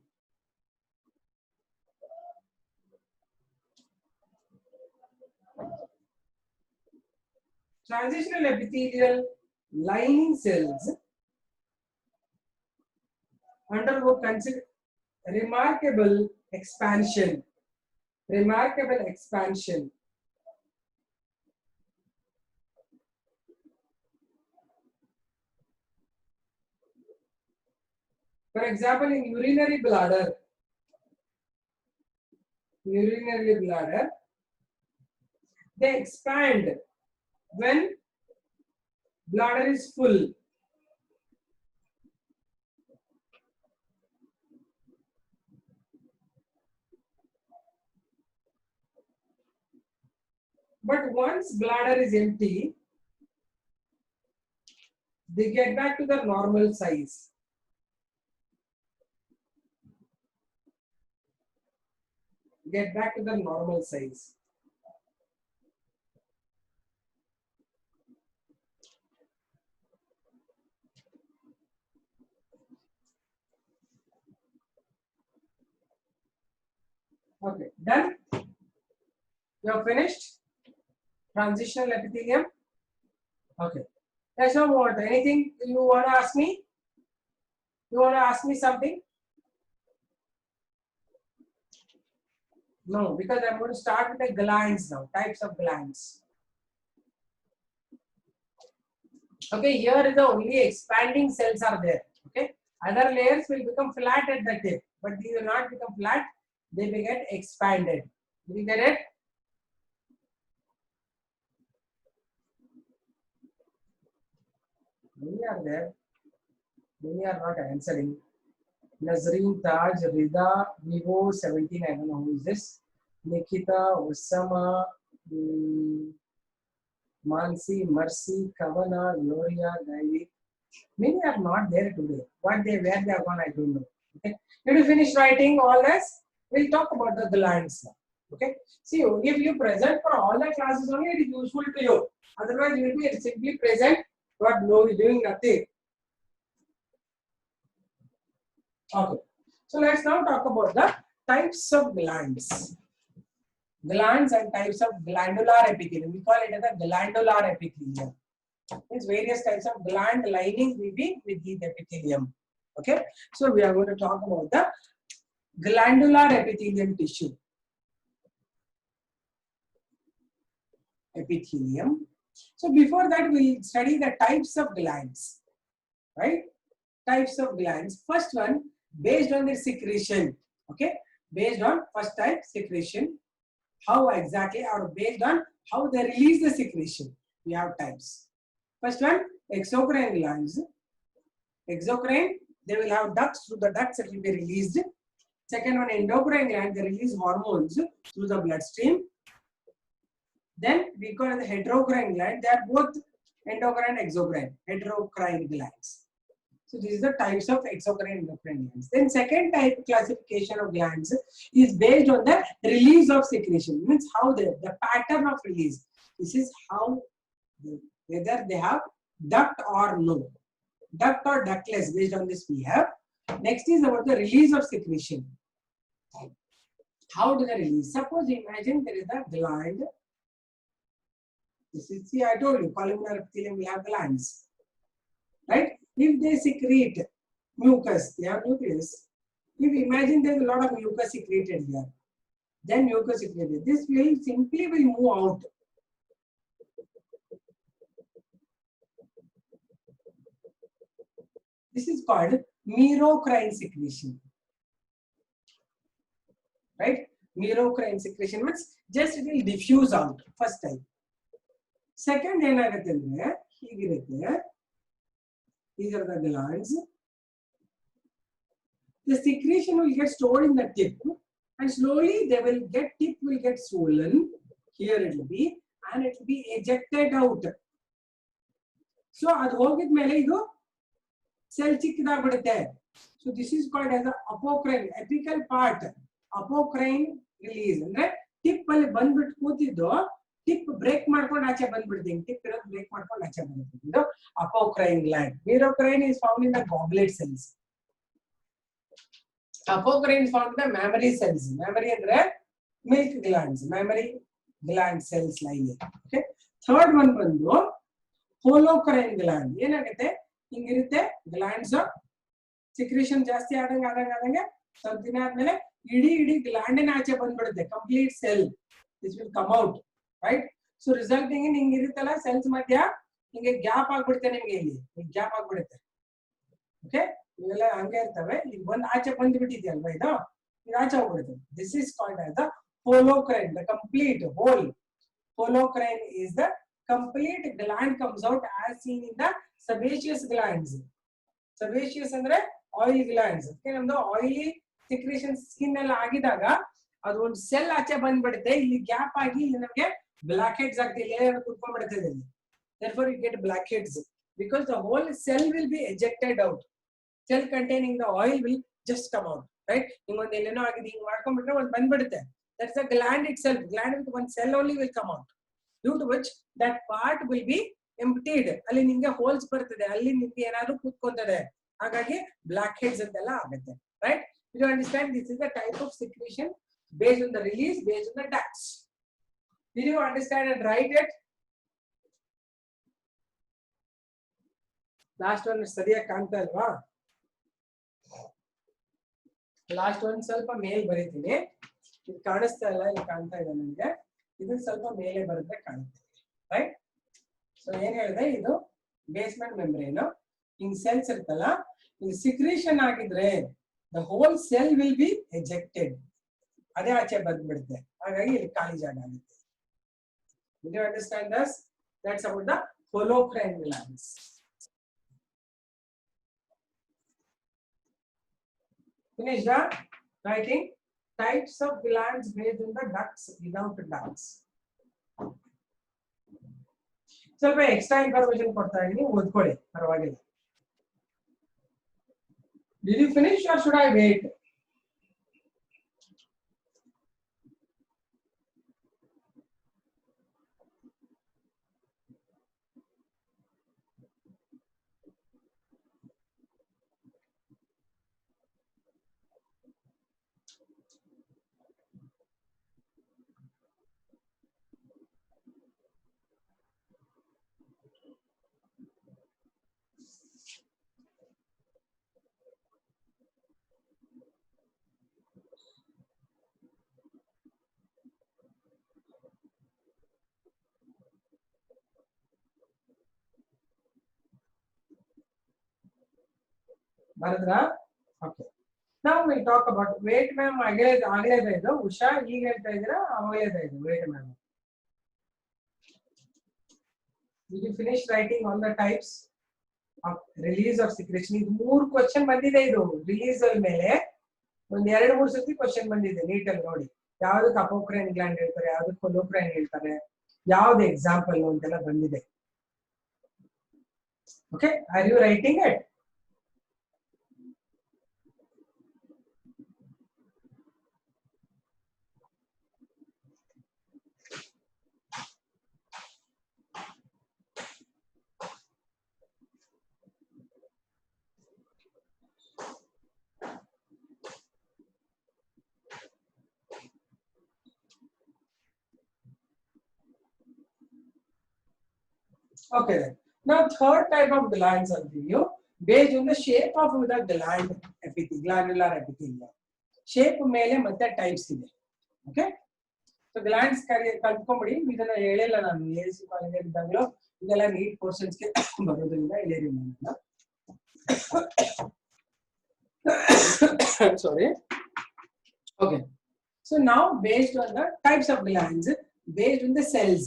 [SPEAKER 1] Transitional epithelial lining cells undergo remarkable expansion. Remarkable expansion. For example, in urinary bladder, they expand when bladder is full. But once bladder is empty, they get back to their normal size. Get back to the normal size. Okay, done? You have finished? Transitional epithelium? Okay. There's no more. Anything you want to ask me? You want to ask me something? No, because I'm going to start with the glands now, types of glands. Okay, here is the only expanding cells are there. Okay, other layers will become flat at the tip, but these will not become flat, they will get expanded. Did you get it? Many are there, many are not answering. Nazreen, Taj, Rida, Vivo 17, I don't know who is this. Nikita, Usama, Mansi, Mercy, Kavana, Gloria, Gaili. Many are not there today. Where they are gone, I don't know. Okay. If you finish writing all this, we'll talk about the glands now. Okay. See, if you present for all the classes only, it is useful to you. Otherwise, you will be simply present, but no, doing nothing. Okay. So let's now talk about the types of glands. Glands and types of glandular epithelium. We call it as a glandular epithelium. Means various types of gland lining will be with the epithelium. Okay. So we are going to talk about the glandular epithelium tissue. Epithelium. So before that, we'll study the types of glands. Right? Types of glands. First one, based on their secretion. Okay. Based on first type, secretion. How exactly, or based on how they release the secretion. We have types. First one, exocrine glands. Exocrine, they will have ducts. Through the ducts, it will be released. Second one, endocrine gland, they release hormones through the bloodstream. Then we call the heterocrine gland. They are both endocrine, exocrine, heterocrine glands. So these are the types of exocrine and endocrine glands. Then second type classification of glands is based on the release of secretion. Means how the pattern of release. This is how whether they have duct or no. Duct or ductless, based on this we have. Next is about the release of secretion. How do they release? Suppose imagine there is a gland. This is, see, I told you, columnar epithelium we have glands, right? If they secrete mucus, they have nucleus. If imagine there is a lot of mucus secreted here, then mucus secreted. This will simply move out. This is called merocrine secretion, right? Merocrine secretion means just it will diffuse out. First type. Second, ಏನಾಗುತ್ತೆ ಅಂದ್ರೆ ಹೀಗಿರುತ್ತೆ. These are the glands. The secretion will get stored in the tip, and slowly tip will get swollen. Here it will be, and it will be ejected out. So ಅದು ಹೋಗಿದ ಮೇಲೆ ಇದು cell ಚಿಕ್ಕದಾಗ್ಬಿಡುತ್ತೆ. So this is called as the apocrine, apical part. Apocrine release ಅಂದ್ರೆ tip ಅಲ್ಲಿ ಬಂದ್ಬಿಟ್ಟು ಕೂತಿದ್ದು tip break ಮಾಡ್ಕೊಂಡು ಆಚೆ ಬಂದ್ಬಿಡ್ತೀನಿ. ಟಿಪ್ ಇರೋದು ಬ್ರೇಕ್ ಮಾಡ್ಕೊಂಡು ಆಚೆ ಬಂದ್ಬಿಡ್ತೀನಿ. ಇದು apocrine gland. Merocrine is found in the goblet cells. Apocrine is found in the mammary cells. Mammary ಅಂದ್ರೆ milk glands. Mammary gland cells line. Okay. Third one ಬಂದು holocrine gland. ಏನಾಗುತ್ತೆ ಹಿಂಗಿರುತ್ತೆ ಗ್ಲ್ಯಾಂಡ್ಸ್ ಸಿಕ್ರೇಷನ್ ಜಾಸ್ತಿ ಆದಂಗೆ ಸ್ವಲ್ಪ ದಿನ ಆದ್ಮೇಲೆ ಇಡೀ ಗ್ಲ್ಯಾಂಡಿನ ಆಚೆ ಬಂದ್ಬಿಡುತ್ತೆ. Complete cell this will come out, right? So resulting in ಹಿಂಗಿರುತ್ತಲ್ಲ ಸೆಲ್ಸ್ ಮಧ್ಯ ಹಿಂಗೆ ಗ್ಯಾಪ್ ಆಗ್ಬಿಡುತ್ತೆ. ನಿಮ್ಗೆ ಇಲ್ಲಿ ಗ್ಯಾಪ್ ಆಗ್ಬಿಡುತ್ತೆ. ಓಕೆ, ಇವೆಲ್ಲ ಹಂಗೆ ಇರ್ತವೆ. ಈಗ ಬಂದ್ ಆಚೆ ಬಂದ್ಬಿಟ್ಟಿದ್ಯಲ್ವಾ, ಇದು ಆಚೆ ಹೋಗ್ಬಿಡುತ್ತೆ. This is called as the holocrine, the complete whole. Holocrine is the complete gland comes out as seen in the sebaceous glands. Sebaceous ಅಂದ್ರೆ ಆಯಿಲ್ ಗ್ಲ್ಯಾಂಡ್ಸ್. ನಮ್ದು ಆಯಿಲಿ ಸಿಕ್ರೇಷನ್ ಸ್ಕಿನ್ ಎಲ್ಲ ಆಗಿದಾಗ ಅದು ಒಂದು ಸೆಲ್ ಆಚೆ ಬಂದ್ಬಿಡುತ್ತೆ. ಇಲ್ಲಿ ಗ್ಯಾಪ್ ಆಗಿ ಇಲ್ಲಿ ನಮಗೆ ಬ್ಲಾಕ್ ಹೆಡ್ಸ್ ಆಗ್ತದೆ. ಲೇಯರ್ ಕುತ್ಕೊಂಡ್ಬಿಡುತ್ತೆ ಇಲ್ಲಿ. Therefore you get blackheads because the whole cell will be ejected out. Cell containing the oil will just come out, right? ಇನ್ನೊಂದು ಎಲ್ಲೇನೋ ಆಗಿದೆ ಹಿಂಗ್ ಮಾಡ್ಕೊಂಡ್ಬಿಟ್ರೆ ಒಂದು ಬಂದ್ಬಿಡುತ್ತೆ. That's the gland itself. Gland with one cell only will come out. Due to which that part will be emptied. ಅಲ್ಲಿ ನಿಮಗೆ holes ಬರ್ತದೆ, ಅಲ್ಲಿ ನಿಮಗೆ ಏನಾದ್ರು ಕೂತ್ಕೊಂತದೆ. ಹಾಗಾಗಿ ಬ್ಲಾಕ್ ಹೆಡ್ಸ್ ಅಂತೆಲ್ಲ ಆಗುತ್ತೆ, right? You understand this is the type of secretion based on the release, based on the ducts. Did you understand and write it? Last one ಸರಿಯಾಗಿ ಕಾಣ್ತಾ ಇಲ್ವಾ? ಲಾಸ್ಟ್ ಒನ್ ಸ್ವಲ್ಪ ಮೇಲ್ ಬರೀತೀನಿ. ಇದು ಕಾಣಿಸ್ತಾ ಇಲ್ಲ, ಇಲ್ಲಿ ಕಾಣ್ತಾ ಇದೆ ನನಗೆ. ಇದನ್ನ ಸ್ವಲ್ಪ ಮೇಲೆ ಬರೆದ್ರೆ ಕಾಣುತ್ತೆ, ರೈಟ್? ಸೊ ಏನ್ ಹೇಳಿದೆ, ಇದು ಬೇಸ್ಮೆಂಟ್ ಮೆಂಬ್ರೇನ್. ಹಿಂಗ್ ಸೆಲ್ಸ್ ಇರ್ತಲ್ಲ, ಇದು ಸಿಕ್ರೇಷನ್ ಆಗಿದ್ರೆ the whole cell will be ejected. ಅದೇ ಆಚೆ ಬಂದ್ಬಿಡುತ್ತೆ. ಹಾಗಾಗಿ ಇಲ್ಲಿ ಖಾಲಿ ಜಾಗ ಆಗುತ್ತೆ. Did you understand this? That's about the holocrine glands. Finish the writing. Types of glands based on the ducts, without ducts. ಸ್ವಲ್ಪ ಎಕ್ಸ್ಟ್ರಾ ಇನ್ಫಾರ್ಮೇಶನ್ ಕೊಡ್ತಾ ಇದೀನಿ, ಓದ್ಕೊಳ್ಳಿ, ಪರವಾಗಿಲ್ಲ. Did you finish or should I wait? ಬರದ್ರಾ? ಓಕೆ. ನಾವು will talk about wait. Ma'am ಆಗ್ಲೇದ ಇದು, ಉಷಾ ಈಗ ಹೇಳ್ತಾ ಇದ್ದೀರಾ ಆಗಲೇದ ಇದು wait ma'am? Did you finish writing all the types of release of secretion? ಇದು 3 ಕ್ವೆಶ್ಚನ್ ಬಂದಿದೆ. ಇದು ರಿಲೀಸ್ ಮೇಲೆ ಒಂದ್ 2-3 ಸತಿ ಕ್ವೆಶ್ಚನ್ ಬಂದಿದೆ. ನೀಟಲ್ಲಿ ನೋಡಿ, ಯಾವ್ದಕ್ಕೆ ಅಪೋಕ್ರೈನ್ ಗ್ಲ್ಯಾಂಡ್ ಹೇಳ್ತಾರೆ, ಯಾವ್ದಕ್ಕೆ ಹೋಲೋಕ್ರೈನ್ ಹೇಳ್ತಾರೆ, ಯಾವ್ದು ಎಕ್ಸಾಂಪಲ್ ಅಂತೆಲ್ಲ ಬಂದಿದೆ. Okay, are you writing it? Okay then. Now third type of glands I'll give you based on the shape of the gland epithelium, glandular epithelium. Shape ಮೇಲೆ ಮತ್ತೆ types ಇದೆ. Okay? So glands ಕಲ್ತ್ಕೊಂಡ್ಬಿಡಿ, ಇದನ್ನ ಹೇಳಿಲ್ಲ ನಾನು AIC ಕಾಲೇಜಲ್ಲಿ ಇದ್ದಾಗಲೂ ಇದೆಲ್ಲ neat ಪೋರ್ಷನ್ಸ್ಗೆ ಬರೋದ್ರಿಂದ ಹೇಳಿರಿ ನಾನು. Sorry. Okay. So now based on the types of glands, based on the cells.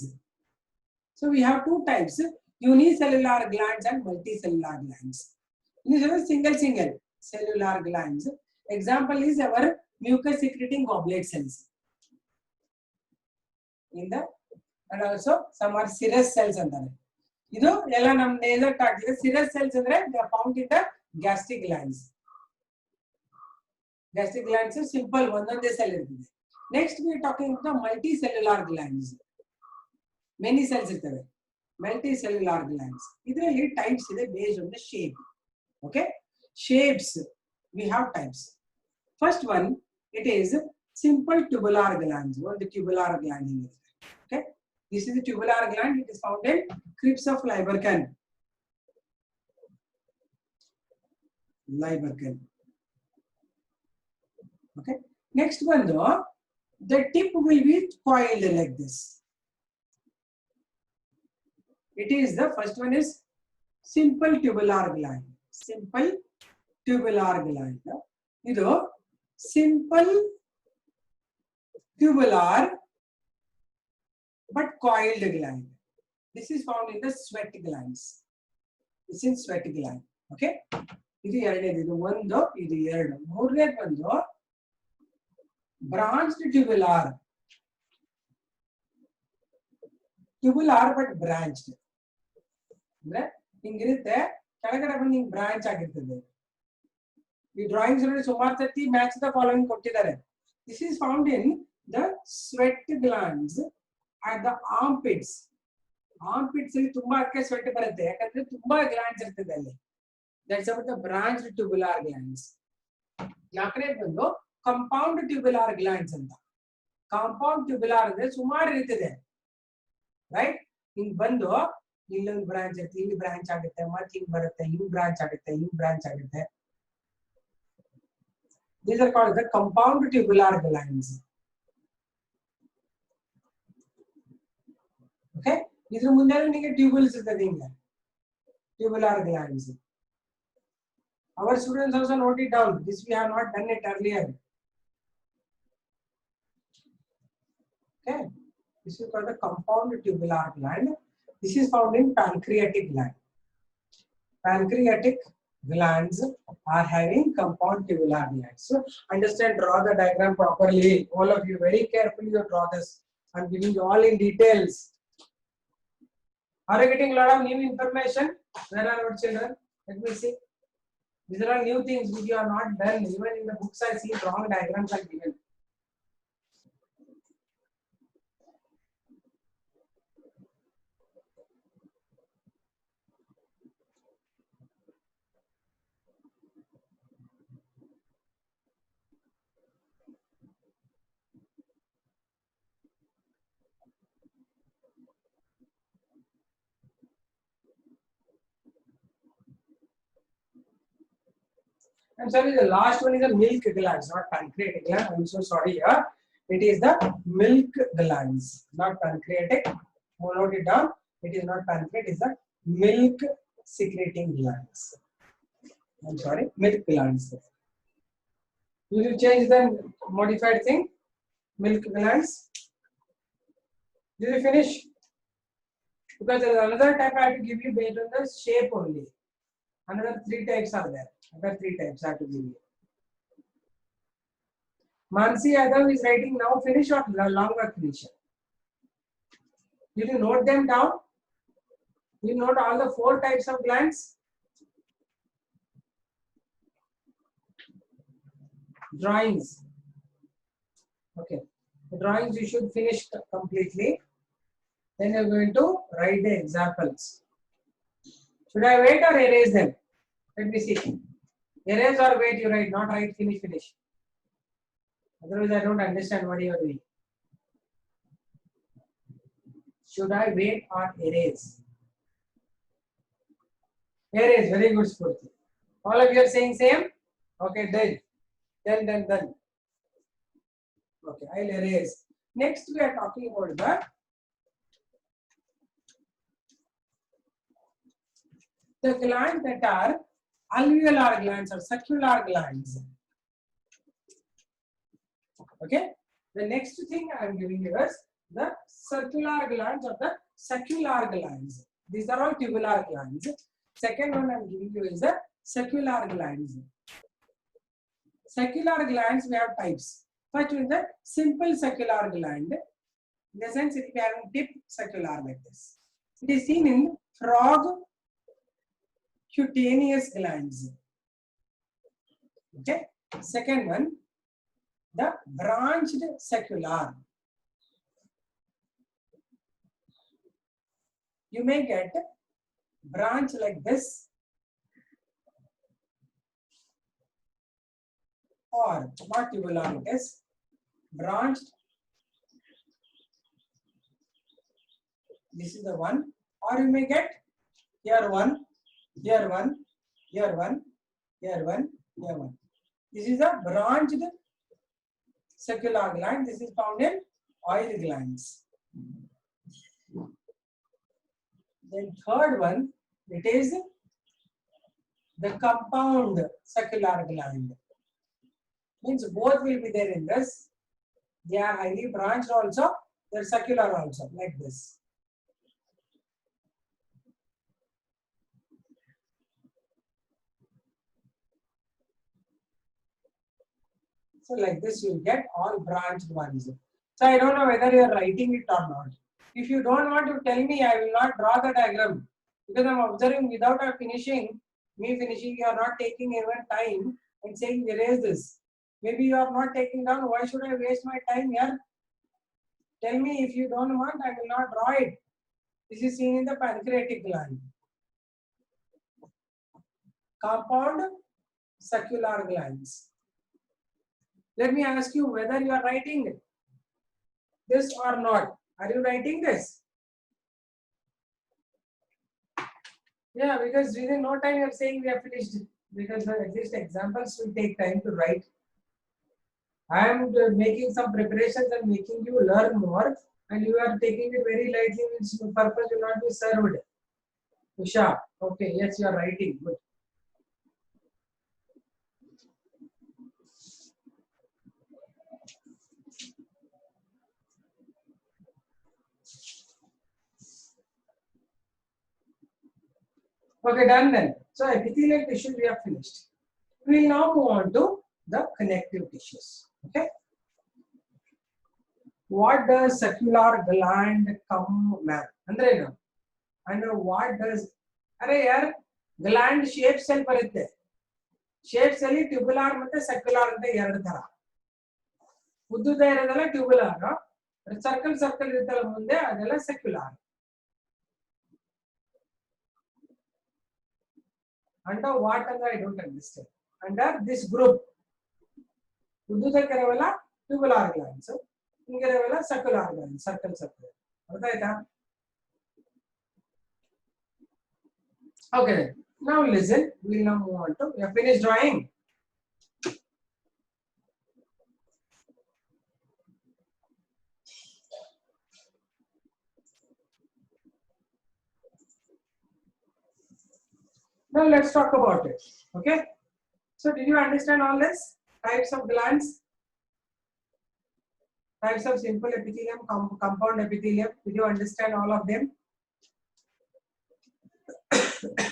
[SPEAKER 1] So we have two types, unicellular glands and multicellular glands. These are single cellular glands. Example is our mucus secreting goblet cells. In the and also some are serous cells antare. Idu ella nam nasal tract ide serous cells andre they are found in the gastric glands. Gastric glands are simple ಒಂದೊಂದೇ cell ಇರ್ತದೆ. Next we are talking about the multicellular glands. Many cells ಇರ್ತವೆ. Multicellular glands. ಇದರಲ್ಲಿ types ಇದೆ based on the shape. Okay? Shapes we have types. First one, it is simple tubular glands. One the tubular gland here. Okay? This is the tubular gland. It is found in crypts of Lieberkühn. Lieberkühn. Okay. Next one though, the tip will be coiled like this. It is the first one is simple tubular gland. Simple tubular gland. Idu simple tubular but coiled gland. This is found in the sweat glands. This is sweat gland. Okay. Idu ಎರಡನೇದು, ಇದು ಒಂದು, ಇದು ಎರಡು. ಮೂರನೇದು ಬಂದು branched tubular. Tubular but branched. ಅಂದ್ರೆ ಹಿಂಗಿರುತ್ತೆ, ಕೆಳಗಡೆ ಬಂದು ಹಿಂಗ್ ಬ್ರಾಂಚ್ ಆಗಿರ್ತದೆ. ಈ ಡ್ರಾಯಿಂಗ್ಸ್ ಅಲ್ಲಿ ಸುಮಾರು ಸತಿ ಮ್ಯಾಚ್ ದ ಫಾಲೋಯಿಂಗ್ ಕೊಟ್ಟಿದ್ದಾರೆ. This is found in the sweat glands at the armpits. Armpits ಅಲ್ಲಿ ತುಂಬಾ ಅದಕ್ಕೆ ಸ್ವೆಟ್ ಬರುತ್ತೆ, ಯಾಕಂದ್ರೆ ತುಂಬಾ ಗ್ಲ್ಯಾಂಡ್ಸ್ ಇರ್ತದೆ ಅಲ್ಲಿ. That's about the branched tubular glands. ಯಾಕಂದ್ರೆ ಬಂದು ಕಂಪೌಂಡ್ ಟ್ಯೂಬುಲಾರ್ ಗ್ಲ್ಯಾಂಡ್ಸ್ ಅಂತ. ಕಾಂಪೌಂಡ್ ಟ್ಯೂಬುಲಾರ್ ಅಂದ್ರೆ ಸುಮಾರು ಇರ್ತದೆ, ರೈಟ್? ಹಿಂಗ್ ಬಂದು ಇಲ್ಲೊಂದು ಬ್ರಾಂಚ್ ಇರುತ್ತೆ, ಇಲ್ಲಿ ಬ್ರಾಂಚ್ ಆಗುತ್ತೆ, ಮತ್ತೆ ಹಿಂಗ್ ಬರುತ್ತೆ, ಹಿಂಗ್ ಬ್ರಾಂಚ್ ಆಗುತ್ತೆ, ಹಿಂಗ್ ಬ್ರಾಂಚ್ ಆಗುತ್ತೆ. These are called the compound tubular glands. Okay? ಇದ್ರ ಮುಂದೆ ನಿಮಗೆ ಟ್ಯೂಬುಲ್ಸ್ ಇರ್ತದೆ, ಹಿಂಗೆ tubular glands. Our students also note it down. This we have not done it earlier. Okay, this is called the compound tubular gland. This is found in pancreatic gland. Pancreatic glands are having compound tubular glands. So understand, draw the diagram properly. All of you very carefully you draw this. I'm giving you all in details. Are you getting a lot of new information? Where are our children? Let me see. These are all new things which you are not done. Even in the books I see wrong diagrams are given. I'm sorry, the last one is the milk glands, not pancreatic gland. I'm so sorry. It is the milk glands, not pancreatic. Note it down. It is not pancreatic. It is the milk secreting glands. I'm sorry, milk glands. Will you change the modified thing? Milk glands. Did you finish? Because there is another type I have to give you based on the shape only. Another 3 types are there. Another 3 types I have to give you. Mansi Yadav is writing now. Finish or longer finish? Did you note them down? Did you note all the 4 types of glands? Drawings. Okay. The drawings you should finish completely. Then you're going to write the examples. Should I wait or erase them? Let me see. Erase or wait, you write, not write, finish. Otherwise, I don't understand what you are doing. Should I wait or erase? Erase, very good, Spurti. All of you are saying same? Okay, done. Okay, I'll erase. Next, we are talking about the glands that are alveolar glands or saccular glands. Okay, the next thing I am giving you is the circular glands or the saccular glands. These are all tubular glands. Second one I am giving you is the saccular glands. Saccular glands we have types. First is the simple saccular gland. In the sense it is having tip saccular like this. It is seen in frog cutaneous glands. Okay. Second one, the branched saccular. You may get branch like this, or not tubular, it is branched. This is the one, or you may get here one, here one, here one, here one, here one. This is a branched saccular gland. This is found in oil glands. Then third one, it is the compound saccular gland. Means both will be there in this. They are highly branched also, they are saccular also, like this. So like this you will get all branched ones. So I don't know whether you are writing it or not. If you don't want to tell me, I will not draw the diagram. Because I am observing without finishing, you are not taking even time and saying erase this. Maybe you are not taking down, why should I waste my time here? Tell me if you don't want, I will not draw it. This is seen in the pancreatic gland. Compound saccular glands. Let me ask you whether you are writing this or not. Are you writing this? Yeah, because within no time you are saying we have finished. Because at least examples will take time to write. I am making some preparations and making you learn more, and you are taking it very lightly, means the purpose will not be served. Usha, okay, yes, you are writing. Good. Okay, done then. So epithelial tissues we have finished. We will now move on to the connective tissues. Okay. What does saccular gland come map? Andre no. And what does gland shape cell barutte. Shape cell tubular matte saccular ante eradu tara. Udduda irodella tubular, circle iruttalla munde adella saccular. Under what I don't understand. Under this group, Udduda keravela tubular glands, ingeravela saccular glands, circle. Okay, now listen, we will now move on to, we have finished drawing. Now let's talk about it. Okay. So did you understand all this? Types of glands, types of simple epithelium, compound epithelium. Did you understand all of them?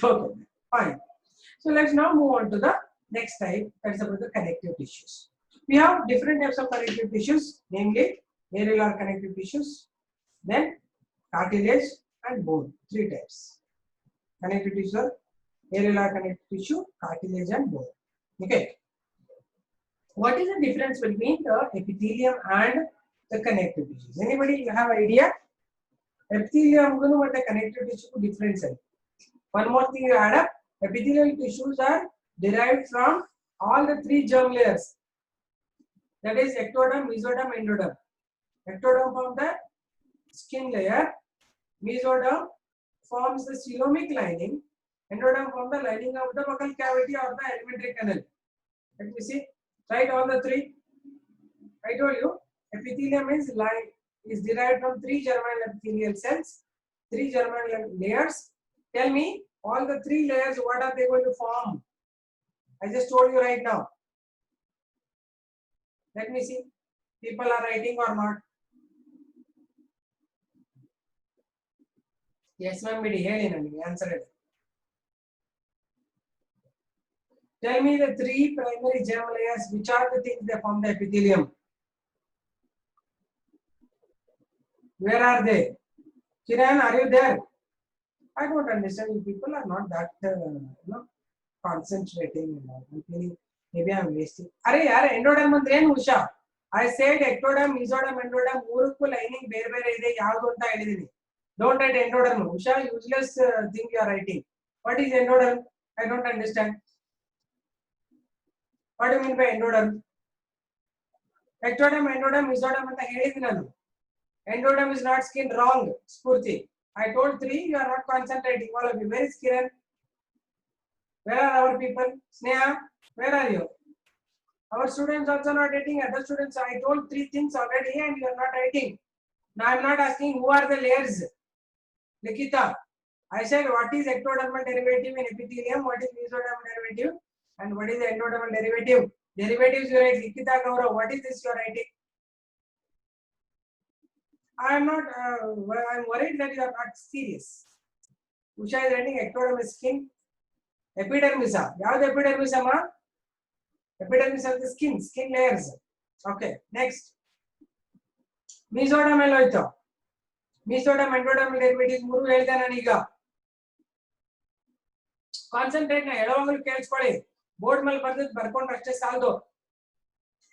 [SPEAKER 1] Okay, fine. So let's now move on to the next type, that's about the connective tissues. We have different types of connective tissues, namely areolar connective tissues, then cartilage and bone. Three types. Connective tissue, areolar connective tissue, cartilage and bone. Okay. What is the difference between the epithelium and the connective tissues? Anybody have idea? Epithelium and the connective tissue difference. One more thing you add up. Epithelial tissues are derived from all the three germ layers. That is ectoderm, mesoderm, endoderm. Ectoderm from the skin layer. Mesoderm forms the coelomic lining. Endoderm from the lining of the buccal cavity or the alimentary canal. Let me see. Write all the three. I told you epithelium is derived from three germinal epithelial cells, three germinal layers. Tell me all the three layers, what are they going to form? I just told you right now. Let me see. People are writing or not? Yes, ma'am. Answer it. Tell me the three primary germ layers. Which are the things that form the epithelium? Where are they? Kiran, are you there? I don't understand. You people are not that concentrating. I'm feeling maybe I'm wasting. Arey, yaar, endoderm andre ಏನು Usha? I said ectoderm, mesoderm, endoderm ಮೂರಕ್ಕೂ lining ಬೇರೆ ಬೇರೆ ಇದೆ ಯಾವುದು ಅಂತ ಹೇಳಿದೀನಿ. Don't write endoderm. Usha, useless thing you are writing. What is endoderm? I don't understand. What do you mean by endoderm? Ectoderm, endoderm, mesoderm ಅಂತ ಹೇಳಿದೀನಿ ನಾನು. Endoderm is not skin. Wrong. Spurti. I told three. You are not concentrating. All of you. Where is Kiran? Where are our people? Sneha, where are you? Our students also not writing. Other students, I told three things already and you are not writing. Now I am not asking who are the layers. Nikita, I said what is ectodermal derivative in epithelium, what is mesodermal derivative, and what is the endodermal derivative. Derivatives you write. Nikita Gaurav, what is this you are writing? I am not, I am worried that you are not serious. Usha is writing ectoderm is skin. Epidermis. Yav epidermis amma? Epidermis of the skin layers. Okay, next. Mesoderm elloito. Mesoderm endodermal derivatives ಮೂರು ಹೇಳಿದೆ ನಾನು ಈಗ. Concentrate na ಹೇಳೋವಾಗಲೂ ಕೇಳಿಸ್ಕೊಳ್ಳಿ. Board ಮೇಲೆ ಬರ್ಕೊಂಡ್ರೆ ಅಷ್ಟೇ ಸಾಲದು.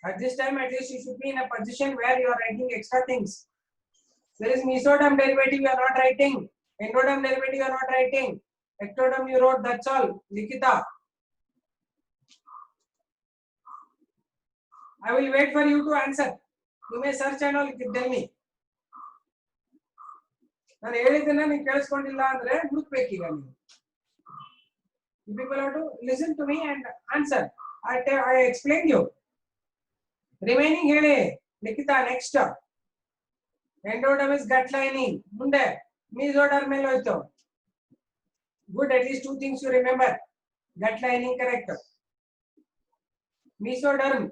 [SPEAKER 1] At this time at least you should be in a position where you are writing extra things. There is mesoderm derivative you are not writing. Endoderm derivative you are not writing. Ectoderm you wrote, that's all. Nikita. I will wait for you to answer. You may search and all tell me. ನಾನು ಹೇಳಿದ್ದನ್ನ ನೀವು ಕೇಳಿಸ್ಕೊಂಡಿಲ್ಲ ಅಂದ್ರೆ ಹುಡುಕ್ಬೇಕೀಗ ನೀವು. You people have to listen to me and answer. I explained you. Remaining ಹೇಳಿ. Nikita, next. Endoderm is gut lining. ಮುಂದೆ mesoderm ಮೇಲೆ ಹೋಯ್ತು. Good, at least two things you remember. Gut lining correct. Mesoderm.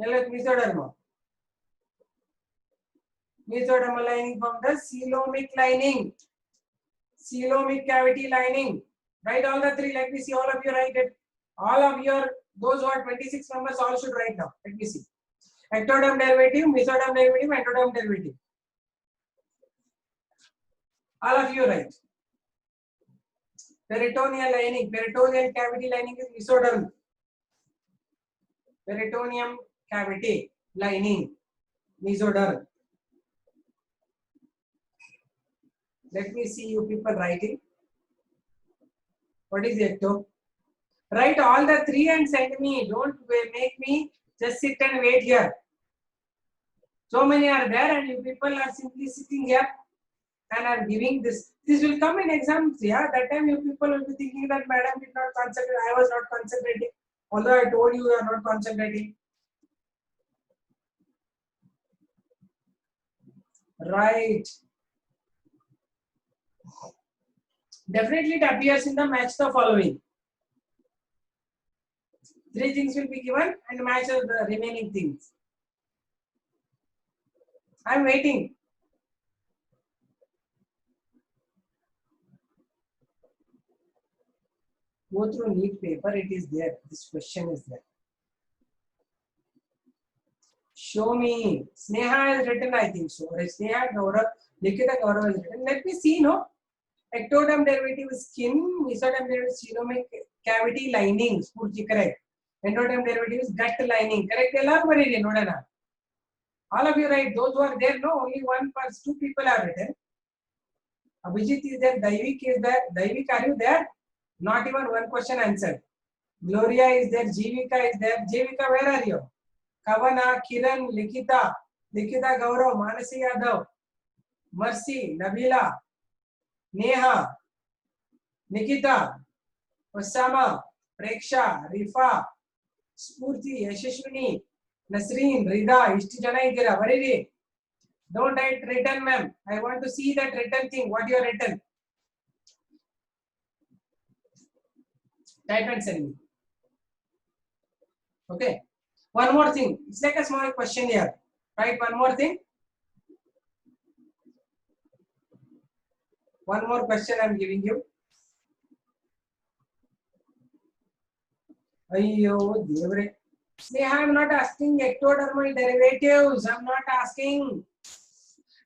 [SPEAKER 1] Mesoderm. Mesodermal lining from the coelomic lining. Coelomic cavity lining. Write all the three. Let me see all of you write it. All of your, those who are 26 members all should write now. Let me see. Ectoderm derivative, mesoderm derivative, endoderm derivative. All of you write. Peritoneal lining. Peritoneal cavity lining is mesoderm. Peritoneum cavity lining. Mesoderm. Let me see you people writing. What is ecto? Write all the three and send me. Don't make me just sit and wait here. So many are there and you people are simply sitting here and are giving this. This will come in exams. Yeah, that time you people will be thinking that madam did not concentrate. I was not concentrating. Although I told you are not concentrating. Right. Definitely it appears in the match the following. Three things will be given and match the remaining things. I am waiting. Go through neat paper. It is there. This question is there. Show me. Sneha is written, I think so. Sneha, Gaurav, Nikita, Gaurav is written. Let me see, no? Ectoderm derivative is skin, mesoderm derivative is stomach cavity lining. Spurti, correct. Endoderm derivative is gut lining. Correct? All of you right. Those who are there, no? Only one person, two people are written. Abhijit is there. Daivik is there. Daivik, are you there? Not even one question answered. Gloria is there. Jivika is there. Jivika, where are you? Kavana, Kiran, Likita, Gaurav, Manasi Yadav, Mercy, Nabila, Neha, Nikita, Osama, Preksha, Rifa, Spurti, Yashashwini, Nasreen, Rida, Ishti Jana idira. Variri. Don't write written, ma'am. I want to see that written thing. What you are written. Type and send me. Okay. One more thing. It's like a small question here. Right? One more thing. One more question I'm giving you. Ayyo, devre. Say, I'm not asking ectodermal derivatives. I'm not asking.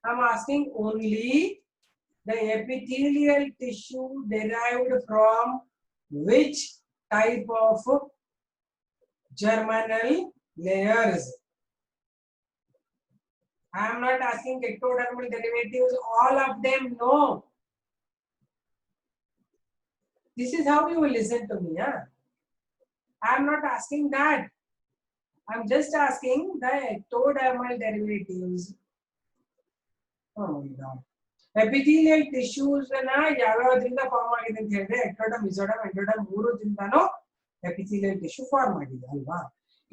[SPEAKER 1] I'm asking only the epithelial tissue derived from which type of germinal layers. I am not asking ectodermal derivatives. All of them, no. This is how you will listen to me. Huh? I am not asking that. I am just asking the ectodermal derivatives. Oh my God. Epithelial tissues na ಯಾವ್ಯಾವುದರಿಂದ form ಆಗಿದೆ ಅಂತ ಹೇಳಿದ್ರೆ ectoderm mesoderm endoderm ಮೂರರಿಂದನೂ epithelial tissue form ಆಗಿದೆ ಅಲ್ವಾ.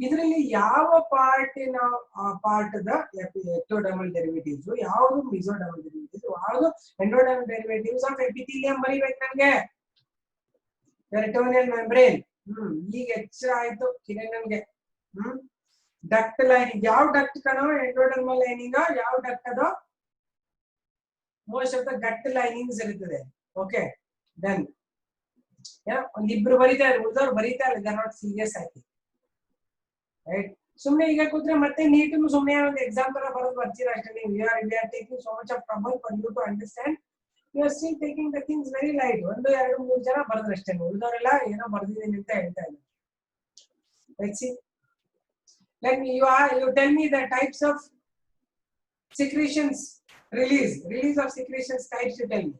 [SPEAKER 1] ಇದರಲ್ಲಿ ಯಾವ ಪಾರ್ಟ್ದ ಎಕ್ಟೋಡರ್ಮಲ್ ಡೆರಿವೇಟಿವ್ಸ್, ಯಾವುದು ಮಿಸೋಡರ್ಮಲ್ ಡೆರಿವೇಟಿವ್ಸ್, ಯಾವುದು ಎಂಡೋಡರ್ಮಲ್ ಡೆರಿವೇಟಿವ್ಸ್ ಆಫ್ ಎಪಿಥೆಲಿಯಂ ಬರೀಬೇಕು ನನಗೆ. Peritoneal membrane. ಈಗ ಎಚ್ಚರ ಆಯ್ತು ಕಿರಣನ್ಗೆ. Duct lining. ಯಾವ ಡಕ್ಟ್ ಕಣೋ ಎಂಡೋಡರ್ಮಲ್ ಲೈನಿಂಗ್? ಯಾವ ಡಕ್ಟ್ ಅದು? Most of the gut linings ಇರುತ್ತದೆ. Okay, then ಒಂದಿಬ್ರು ಬರೀತಾರೆ, ಉಳಿದವ್ರು ಬರೀತಾರೆ, they are not serious ಆಗಿ. Right? ಸುಮ್ಮನೆ ಈಗ ಕೂತ್ರೆ ಮತ್ತೆ ನೀಟನ್ನು ಸುಮ್ಮನೆ ಒಂದು ಎಕ್ಸಾಮ್ ತರ ಬರೋದು ಬರ್ತೀರಾ ಅಷ್ಟೇ ನೀವು. We are taking so much of trouble for you to understand. You are still taking the things very light. ಒಂದು ಎರಡು ಮೂರು ಜನ ಬರೆದ್ರು ಅಷ್ಟೇ, ಉಳಿದವರೆಲ್ಲ ಏನೋ ಬರ್ದಿದ್ದೀನಿ ಅಂತ ಹೇಳ್ತಾ ಇದ್ದಾರೆ. Let's see. Let me, you tell me the types of secretions. Release of secretions types you tell me.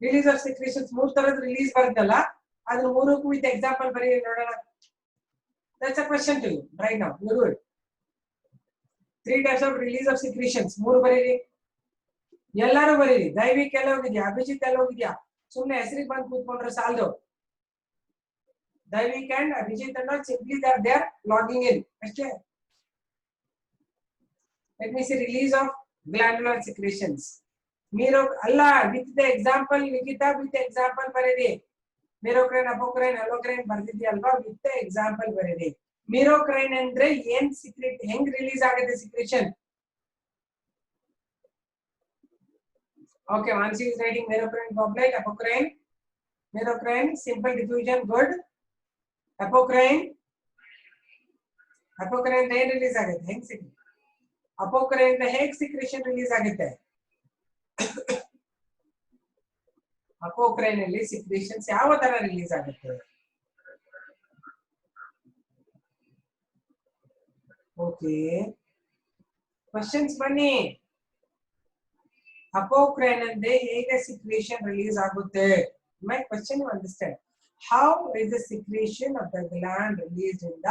[SPEAKER 1] Release of secretions ಮೂರು ತರದ ರಿಲೀಸ್ ಬರುತ್ತಲ್ಲ, ಅದನ್ನ ಮೂರಕ್ಕೂ ವಿತ್ ಎಕ್ಸಾಂಪಲ್ ಬರೀ ನೋಡೋಣ. That's a question to you right now. You do it. 3 types of release of secretions. ಮೂರು ಬರೀರಿ. ಎಲ್ಲರೂ ಬರೀರಿ. ದೈವಿಕ್ ಎಲ್ಲ ಹೋಗಿದ್ಯಾ? ಅಭಿಜಿತ್ ಎಲ್ಲ ಹೋಗಿದ್ಯಾ? ಸುಮ್ಮನೆ ಹೆಸರಿಗೆ ಬಂದು ಕೂತ್ಕೊಂಡ್ರೆ ಸಾಲದು. Daivik and Abhijit and simply they are logging in ಅಷ್ಟೇ. Let me see release of glandular secretions. Miro alla with the example Nikita with the example baridi. Merocrine, apocrine, allocrine bardidi alva with the example baridi. Merocrine andre yen secrete heng release agade secretion. Okay, Mansi is writing merocrine complex, apocrine. Merocrine simple diffusion good. Apocrine yen release agade heng secrete. ಅಪೋಕ್ರೈನ್ ಹೇಗೆ secretion release ಆಗುತ್ತೆ? ಅಪೋಕ್ರೈನ್ ಅಲ್ಲಿ ಸಿಕ್ರೇಷನ್ಸ್ ಯಾವ ತರ release ಆಗುತ್ತೆ? Okay, questions ಬನ್ನಿ. ಅಪೋಕ್ರೈನ್ ಅಂದ್ರೆ ಹೇಗೆ secretion release ಆಗುತ್ತೆ? My question you understand. How is the secretion of the gland released in the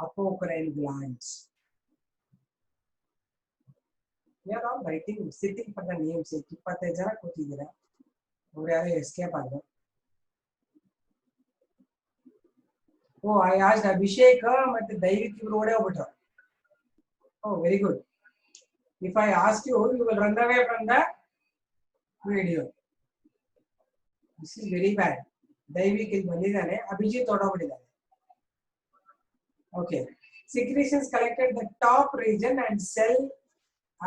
[SPEAKER 1] apocrine glands? We are all writing, sitting for the names. 25 ಜನ ಕೂತಿದ್ದೀರಾ, ಅವ್ರು ಯಾರು ಎಸ್ಕೇಪ್ ಆದ್ರು. ಓ, ಐ ಆಸ್ಕ್ಡ್ ಅಭಿಷೇಕ್ ಮತ್ತೆ ದೈವಿಕ್ ಇಬ್ರು ಓಡೇ ಹೋಗ್ಬಿಟ್ರು. Oh, very good. If I ask you, you will run away from the video. This is very bad. Daivik ಇಲ್ಲಿ ಬಂದಿದ್ದಾನೆ, ಅಭಿಜಿತ್ ಓಡೋಗ್ಬಿಟ್ಟಿದ್ದಾನೆ. Okay, secretions collected the top region and cell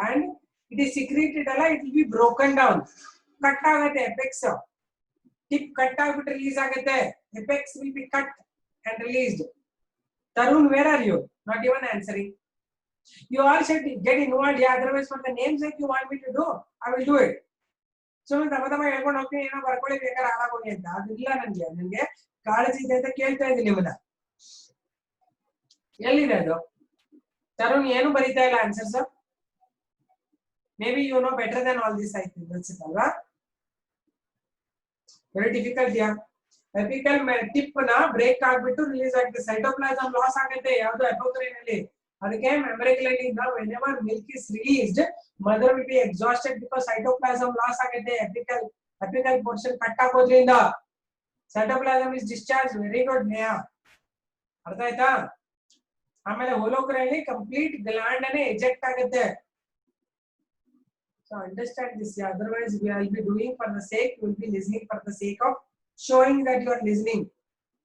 [SPEAKER 1] and it is secreted alla, it will be broken down, cut agate. Apex tip cut agbitte release agate. Apex will be cut and released. Tarun, where are you? Not even answering. You all should get involved. Yeah, otherwise for the name's sake you want me to do, I will do it. So ತಮ್ಮ ತಮ್ಮ ಹೇಳ್ಕೊಂಡು ಹೋಗ್ತೀನಿ ಏನೋ ಬರ್ಕೊಳ್ಳಿ ಬೇಕಾದ್ರೆ ಹಾಳಾಗೋಗಿ ಅಂತ ಅದಿಲ್ಲ ನನಗೆ ಕಾಳಜಿ ಇದೆ ಅಂತ ಕೇಳ್ತಾ ಇದ್ದೀನಿ ನಿಮ್ಮನ್ನ. ಎಲ್ಲಿದೆ ಅದು? ತರುಣ್ ಏನು ಬರೀತಾ ಇಲ್ಲ answers. May be you know better than all this ಐತಿ ಅನ್ಸುತ್ತಲ್ವಾ? ವೆರಿ ಡಿಫಿಕಲ್ಟ್ ಯಾ. ಎಪಿಕಲ್ ಟಿಪ್ ನ ಬ್ರೇಕ್ ಆಗ್ಬಿಟ್ಟು ರಿಲೀಸ್ ಆಗುತ್ತೆ, ಸೈಟೋಪ್ಲಾಸಮ್ ಲಾಸ್ ಆಗುತ್ತೆ ಯಾವುದು ಅಪೋಕ್ರೈನ್ ಅಲ್ಲಿ. ಅದಕ್ಕೆ ಮೆಮೊರಿಕಲ್ ಇಂದ whenever milk is released mother will be exhausted because cytoplasm loss ಆಗುತ್ತೆ. apical portion ಕಟ್ ಆಗೋದ್ರಿಂದ cytoplasm is discharged. Very good Neha, ಅರ್ಥ ಆಯ್ತಾ? ಆಮೇಲೆ ಹೋಲೋಕ್ರಲ್ಲಿ ಕಂಪ್ಲೀಟ್ ಗ್ಲ್ಯಾಂಡ್ ಅನೇ ಎಜೆಕ್ಟ್ ಆಗುತ್ತೆ. So understand this. Otherwise we will be doing for the sake, we will be listening for the sake of showing that you are listening.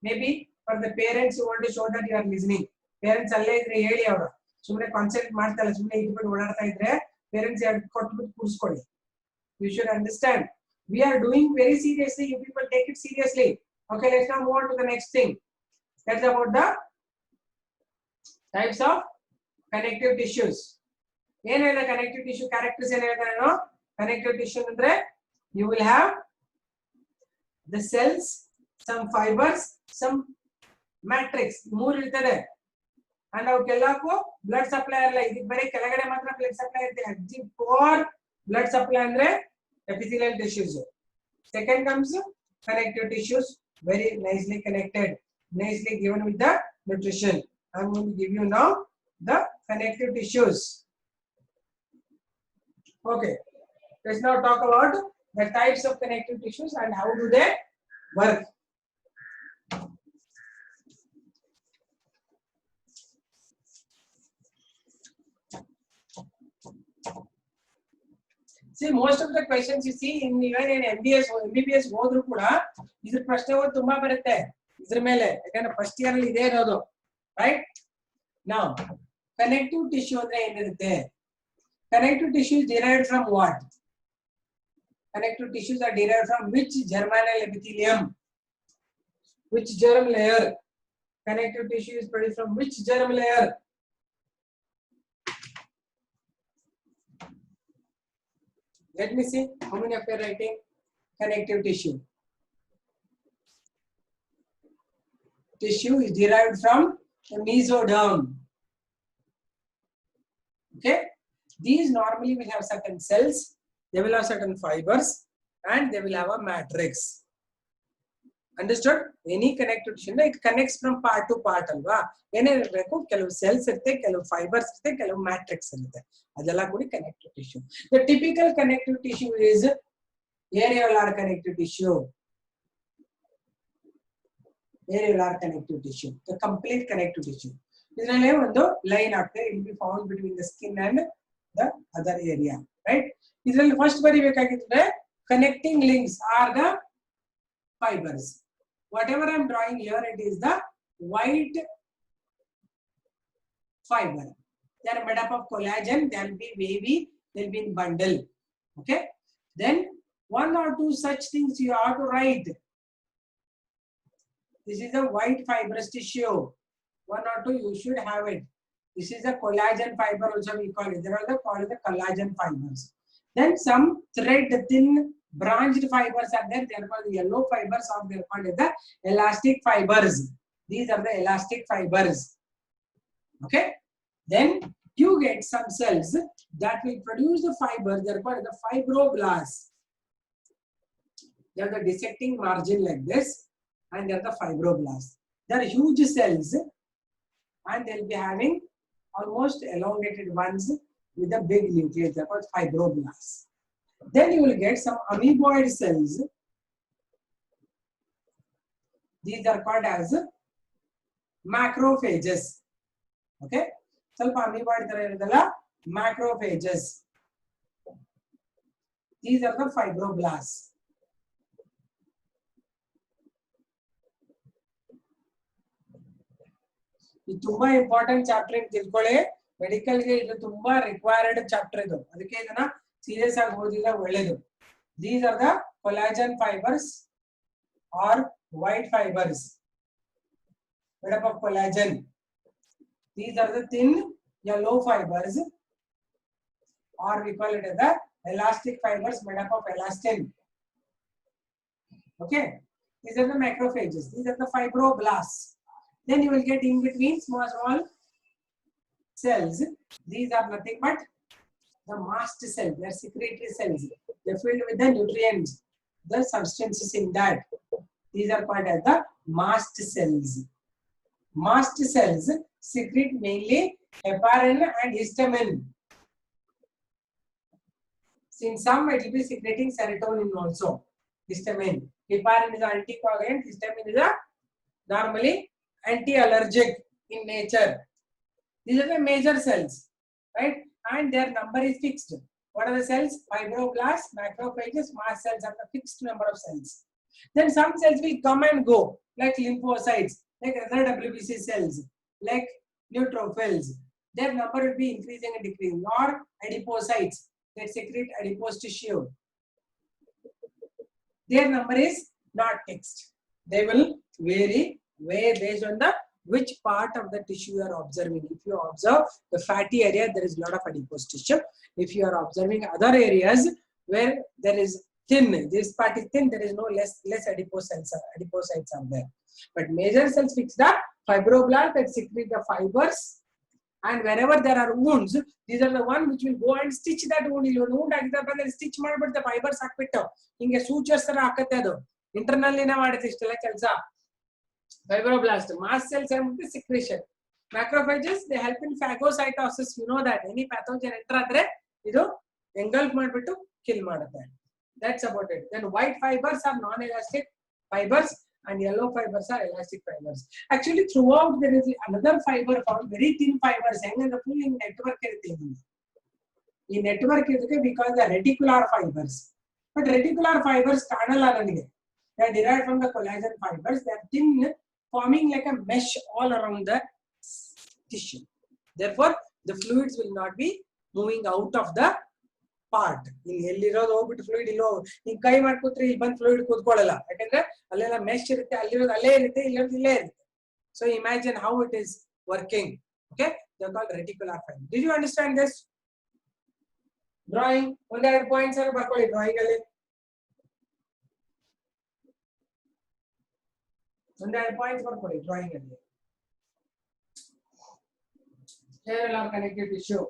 [SPEAKER 1] Maybe for the parents you want to show that you are listening. Parents ಅಲ್ಲೇ ಇದ್ರೆ ಹೇಳಿ ಅವರು ಸುಮ್ಮನೆ concentrate ಮಾಡ್ತಾಯಿಲ್ಲ, ಸುಮ್ಮನೆ ಇಟ್ಬಿಟ್ಟು ಓಡಾಡ್ತಾ ಇದ್ರೆ ಪೇರೆಂಟ್ಸ್ ಕೊಟ್ಬಿಟ್ಟು ಕೂರಿಸ್ಕೊಳ್ಳಿ. You should understand. We are doing very seriously. You people take it seriously. Okay, let's now move on to the next thing. That's about the types of connective tissues. ಏನು ಹೇಳಿದ connective tissue characters ಏನು ಹೇಳಿದ ನಾನು? Connective tissue ಅಂದ್ರೆ you will have the cells, some fibers, some matrix. ಮೂರು ಇರ್ತದೆ. and ಅವಕ್ಕೆಲ್ಲಕ್ಕೂ blood supply ಅಲ್ಲ, ಇದಕ್ಕೆ ಬರೀ ಕೆಳಗಡೆ ಮಾತ್ರ ಬ್ಲಡ್ ಸಪ್ಲೈ ಇರುತ್ತೆ. ಅಜ್ಜಿ ಫಾರ್ ಬ್ಲಡ್ ಸಪ್ಲೈ ಅಂದ್ರೆ epithelial tissues. Second comes connective tissues, very nicely connected, nicely given with the nutrition. I am going to give you now the connective tissues. Okay, let's now talk about the types of connective tissues and how do they work. See, most of the questions you see in even in MBBS ಹೋದ್ರು ಕೂಡ ಇದ್ರ ಪ್ರಶ್ನೆಗಳು ತುಂಬಾ ಬರುತ್ತೆ ಇದ್ರ ಮೇಲೆ, ಯಾಕಂದ್ರೆ first year ಅಲ್ಲಿ ಇದೇ ಇರೋದು. ರೈಟ್, now connective tissue ಅಂದ್ರೆ ಏನಿರುತ್ತೆ? Connective tissue is derived from what? Connective tissues are derived from which germinal epithelium? Which germ layer? Connective tissue is produced from which germ layer? Let me see how many of you are writing connective tissue. Tissue is derived from the mesoderm. Okay, these normally will have certain cells, they will have certain fibers, and they will have a matrix. Understood? Any connective tissue, it connects from part to part alva. Ene irbeku ಕೆಲವು cells irutte, ಕೆಲವು fibers irutte, ಕೆಲವು matrix irutte. ಅದೆಲ್ಲ ಕೂಡಿ connective tissue. The typical connective tissue is areolar connective tissue. Areolar connective tissue, the complete connective tissue. ಇದರಲ್ಲಿ ಒಂದು line ಆಗ್ತದೆ, it will be found between the skin and the other area. Right? ಇದರಲ್ಲಿ first ಬರಿಬೇಕಾಗಿದ್ರೆ connecting links are the fibers. Whatever I am drawing here, it is the white fiber. They are made up of collagen. They will be wavy. They will be in bundle. Okay. Then one or two such things you have to write. This is a white fibrous tissue. One or two you should have it. This is a collagen fiber also we call it. They are called the collagen fibers. Then some thread thin branched fibers are there. They are called the yellow fibers, or they are called the elastic fibers. These are the elastic fibers. Okay. Then you get some cells that will produce the fibers. They are called the fibroblasts. They are the dissecting margin like this, and they are the fibroblasts. They are huge cells, and they will be having almost elongated ones with a big nucleus. They are called fibroblasts. Then you will get some amoeboid cells. These are called as macrophages. Okay, ಸ್ವಲ್ಪ amoeboid ತರ ಇರೋದಲ್ಲ, macrophages. These are the fibroblasts. ಇದು ತುಂಬಾ important chapter ಅಂತ ತಿಳ್ಕೊಳ್ಳಿ. Medical ಗೆ ಇದು ತುಂಬಾ ರಿಕ್ವೈರ್ಡ್ ಚಾಪ್ಟರ್ ಇದು, ಅದಕ್ಕೆ ಇದನ್ನ ಸೀರಿಯಸ್ ಆಗಿ ಓದಿಲ್ಲ ಒಳ್ಳೇದು. These are the collagen fibers or white fibers made up of collagen. These are the thin yellow fibers, or we call it as the elastic fibers made up of elastin. Okay, these are the macrophages. These are the fibroblasts. Then you will get in between small cells. These are nothing but the mast cells. They are secretory cells. They are filled with the nutrients, the substances in that. These are called as the mast cells. Mast cells secrete mainly heparin and histamine. In some, it will be secreting serotonin also. Histamine. Heparin is an anticoagulant. Histamine is a normally anti-allergic in nature. These are the major cells, right? And their number is fixed. What are the cells? Fibroblasts, macrophages, mast cells are the fixed number of cells. Then some cells will come and go, like lymphocytes, like other WBC cells, like neutrophils. Their number will be increasing and decreasing. Or adipocytes that secrete adipose tissue. Their number is not fixed. They will vary based on the which part of the tissue you are observing. If you observe the fatty area, there is a lot of adipose tissue. If you are observing other areas where there is thin, this part is thin, there is no less adipose cells, adipocytes are there. But major cells fixed up, fibroblasts that secrete the fibers, and wherever there are wounds, these are the one which will go and stitch that wound. Wound ಆಗಿದ್ರೆ stitch ಮಾಡಿಬಿಡುತ್ತೆ fibres ಹಾಕ್ಬಿಟ್ಟು ಹಿಂಗೆ sutures ತರ ಹಾಕತ್ತೆ ಅದು internal ಮಾಡುತ್ತೆ ಇಷ್ಟೆಲ್ಲ ಕೆಲಸ. Fibroblast, mast cells and secretion. Macrophages, they help in phagocytosis. You know that any pathogen enter andre idu engulf ಮಾಡಿಬಿಟ್ಟು kill ಮಾಡುತ್ತೆ. That's about it. Then white fibers are non-elastic fibers and yellow fibers are elastic fibers. Actually, throughout there is another fiber called very thin fibers. And the full network in network we call the reticular fibers. But reticular fibers they are derived from the collagen fibers. They are thin, forming like a mesh all around the tissue. Therefore, the fluids will not be moving out of the part. In ಎಲ್ಲಿರೋದು ಹೋಗ್ಬಿಟ್ಟು fluid ಇಲ್ಲೋ ಹಿಂಗ್ ಕೈ ಮಾಡ್ಕೊತ್ರೆ ಇಲ್ಲಿ ಬಂದು fluid ಕೂತ್ಕೊಳ್ಳಲ್ಲ ಯಾಕಂದ್ರೆ ಅಲ್ಲೆಲ್ಲ mesh ಇರುತ್ತೆ ಅಲ್ಲಿರೋದು ಅಲ್ಲೇ ಇರುತ್ತೆ ಇಲ್ಲಿರೋದು ಇಲ್ಲೇ ಇರುತ್ತೆ. So imagine how it is working. Okay, they are called reticular fibers. Did you understand this? Drawing ಒಂದೆರಡು ಪಾಯಿಂಟ್ಸ್ ಅನ್ನು ಬರ್ಕೊಳ್ಳಿ ಡ್ರಾಯಿಂಗ್ ಅಲ್ಲಿ. ಒಂದೆರಡು ಪಾಯಿಂಟ್ಸ್ ಬರ್ಕೊಳ್ಳಿ ಡ್ರಾಯಿಂಗ್ ಅಲ್ಲಿ. Here we have connective tissue.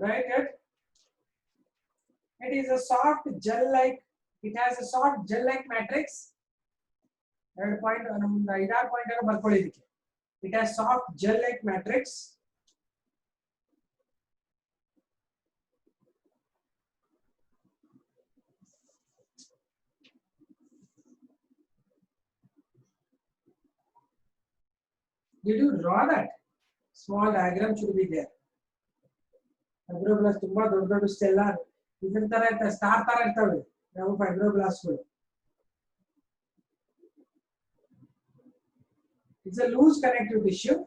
[SPEAKER 1] Right? It is a soft gel-like. It has a soft gel-like matrix. Third point, idar point are barkoli idike. It has soft gel-like matrix. Did you draw that? Small diagram should be there. Fibroblast ತುಂಬಾ ದೊಡ್ಡ ದೊಡ್ಡ stellar ಇದರ ತರ ಇರುತ್ತೆ star ತರ ಇರ್ತವೆ ನಾವು ಫೈಬ್ರೋಬ್ಲಾಸ್ಟ್ಗಳು. It's a loose connective tissue.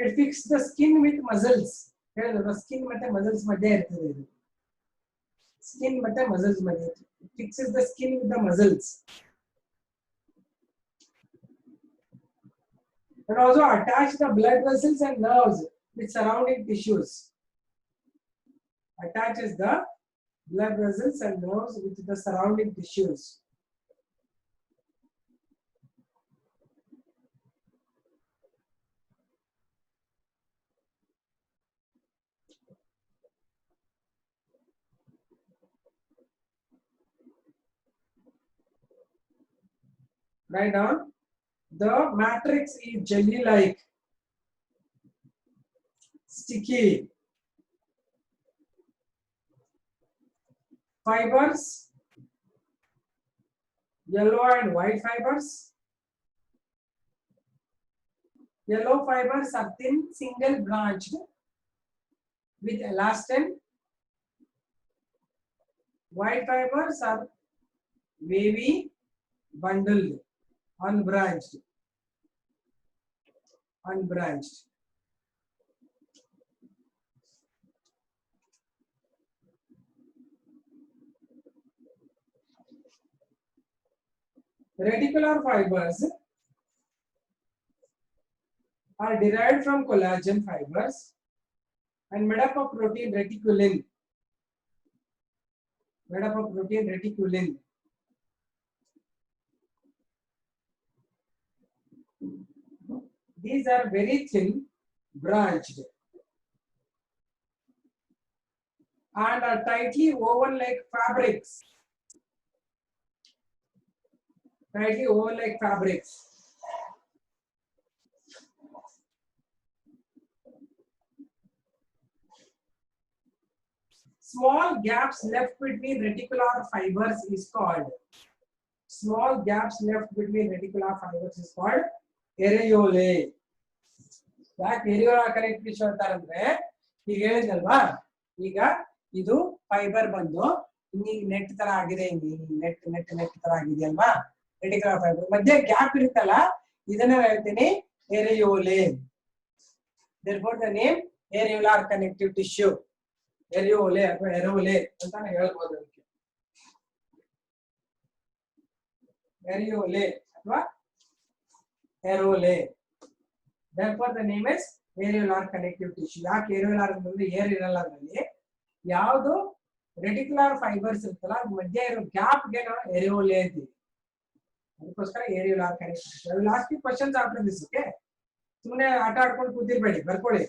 [SPEAKER 1] It fixes the skin with muscles. ಹೇಳಿದ್ರು skin ಮತ್ತೆ muscles ಮಧ್ಯೆ ಇರ್ತದೆ ಇದು. Skin ಮತ್ತೆ muscles ಮಧ್ಯೆ. It fixes the skin with the muscles. And also attach the blood vessels and nerves with surrounding tissues. Attaches the blood vessels and nerves with the surrounding tissues. Write down. The matrix is jelly-like, sticky. Fibers, yellow and white fibers. Yellow fibers are thin, single branched with elastin. White fibers are wavy, bundled, unbranched. Reticular fibers are derived from collagen fibers and made up of protein reticulin. Made up of protein reticulin. These are very thin, branched, and are tightly woven like fabrics. Tightly woven like fabrics. Small gaps left between reticular fibers is called. Small gaps left between reticular fibers is called areolae. ಯಾಕೆ areola connective tissue ಅಂತಾರಂದ್ರೆ ಈಗ ಹೇಳಿದ್ನಲ್ವಾ, ಈಗ ಇದು fibre ಬಂದು ಹಿಂಗೆ net ತರ ಆಗಿದೆ, ಹಿಂಗೆ net net net ತರ ಆಗಿದೆ ಅಲ್ವಾ ರೆಟಿಕ್ಯುಲರ್ ಫೈಬರ್. ಮಧ್ಯೆ ಗ್ಯಾಪ್ ಇರುತ್ತಲ್ಲ, ಇದನ್ನ ಹೇಳ್ತೀನಿ ಏರಿಯೋಲೆ. therefore the name areolar connective tissue. ಏರಿಯೋಲೆ ಅಥವಾ ಎರೋಲೆ ಅಂತಾನೆ ಹೇಳ್ಬೋದು ಅದಕ್ಕೆ. ಏರಿಯೋಲೆ ಅಥವಾ ಎರೋಲೆ. therefore the name is areolar connective tissue. ಯಾಕೆ areolar ಅಂದ್ರೆ ಏರ್ ಇರಲ್ಲ ಅದರಲ್ಲಿ, ಯಾವುದು ರೆಟಿಕ್ಯುಲರ್ ಫೈಬರ್ಸ್ ಇರುತ್ತಲ್ಲ ಅದ್ರ ಮಧ್ಯೆ ಇರೋ ಗ್ಯಾಪ್ ಗೆ ನಾವು ಏರಿಯೋಲೆ ಅಂತೀವಿ. ಅದಕ್ಕೋಸ್ಕರ areolar connective tissue. I will ask you questions after this, okay? ಸುಮ್ಮನೆ ಆಟ ಆಡ್ಕೊಂಡು ಕೂತಿರ್ಬೇಡಿ, ಬರ್ಕೊಳ್ಳಿ.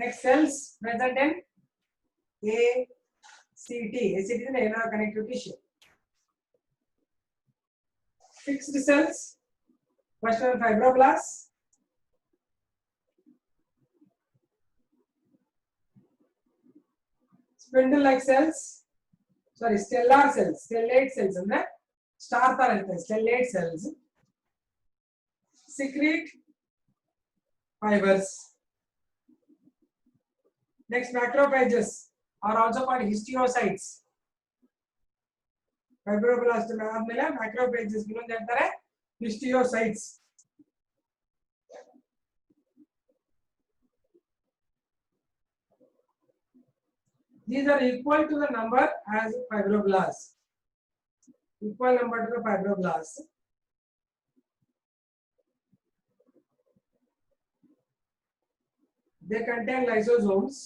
[SPEAKER 1] Next, cells present in ACT. ACT is an areolar connective tissue. Fixed cells, first one fibroblasts, spindle-like cells, sorry, stellar cells, stellate cells, andre star tar irutte, stellate cells secrete fibers. Next, macrophages are also called histiocytes. Fibroblast ಆದ್ಮೇಲೆ macrophages ಇನ್ನೊಂದು ಹೇಳ್ತಾರೆ histiocytes. These are equal to the number as fibroblasts. Equal number to the fibroblasts. They contain lysosomes.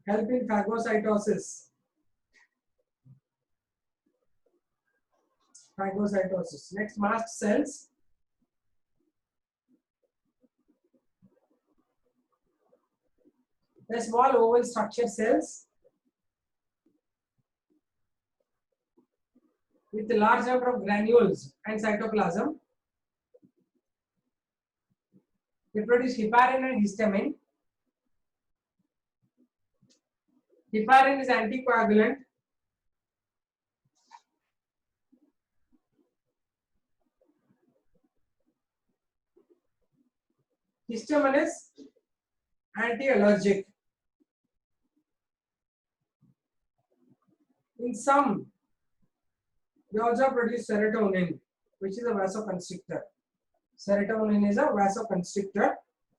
[SPEAKER 1] Help in phagocytosis. Phagocytosis. Next, mast cells. The small oval structure cells with a large number of granules and cytoplasm. They produce heparin and histamine. Heparin is anticoagulant. Histamine is anti-allergic. In some, they also produce serotonin, which is a vasoconstrictor. Serotonin is a vasoconstrictor,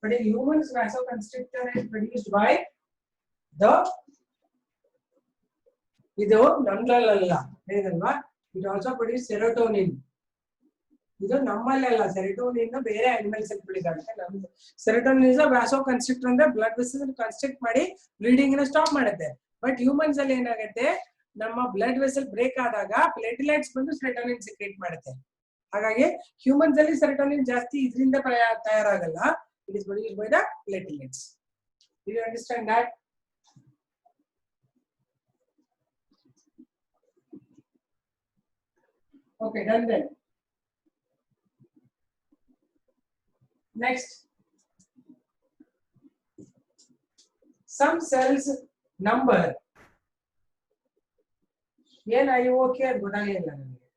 [SPEAKER 1] but in humans, vasoconstrictor is produced by the ಇದು ನಮ್ಮಲ್ಲ ಹೇಳಿದಲ್ವಾ, it also produce serotonin. ಇದು ನಮ್ಮಲ್ಲ, serotonin ಬೇರೆ animals ಅಲ್ಲಿ produce ಆಗುತ್ತೆ. ನಮ್ದು serotonin is a vasoconstrictor ಅಂದ್ರೆ blood vessel constrict ಮಾಡಿ bleeding ನ ಸ್ಟಾಪ್ ಮಾಡುತ್ತೆ. ಬಟ್ ಹ್ಯೂಮನ್ಸ್ ಅಲ್ಲಿ ಏನಾಗುತ್ತೆ, ನಮ್ಮ ಬ್ಲಡ್ ವೆಸಲ್ ಬ್ರೇಕ್ ಆದಾಗ ಪ್ಲೇಟ್ಲೆಟ್ಸ್ ಬಂದು ಸೆರೋಟೋನಿನ್ ಸೆಕ್ರೇಟ್ ಮಾಡುತ್ತೆ. ಹಾಗಾಗಿ ಹ್ಯೂಮನ್ಸ್ ಅಲ್ಲಿ ಸೆರೋಟೋನಿನ್ ಜಾಸ್ತಿ ಇದರಿಂದ ತಯಾರಾಗಲ್ಲ. It is produced by the platelets. Do you understand that? Okay, done then. Next, some cells number. Yen I okay ad godagilla nanage.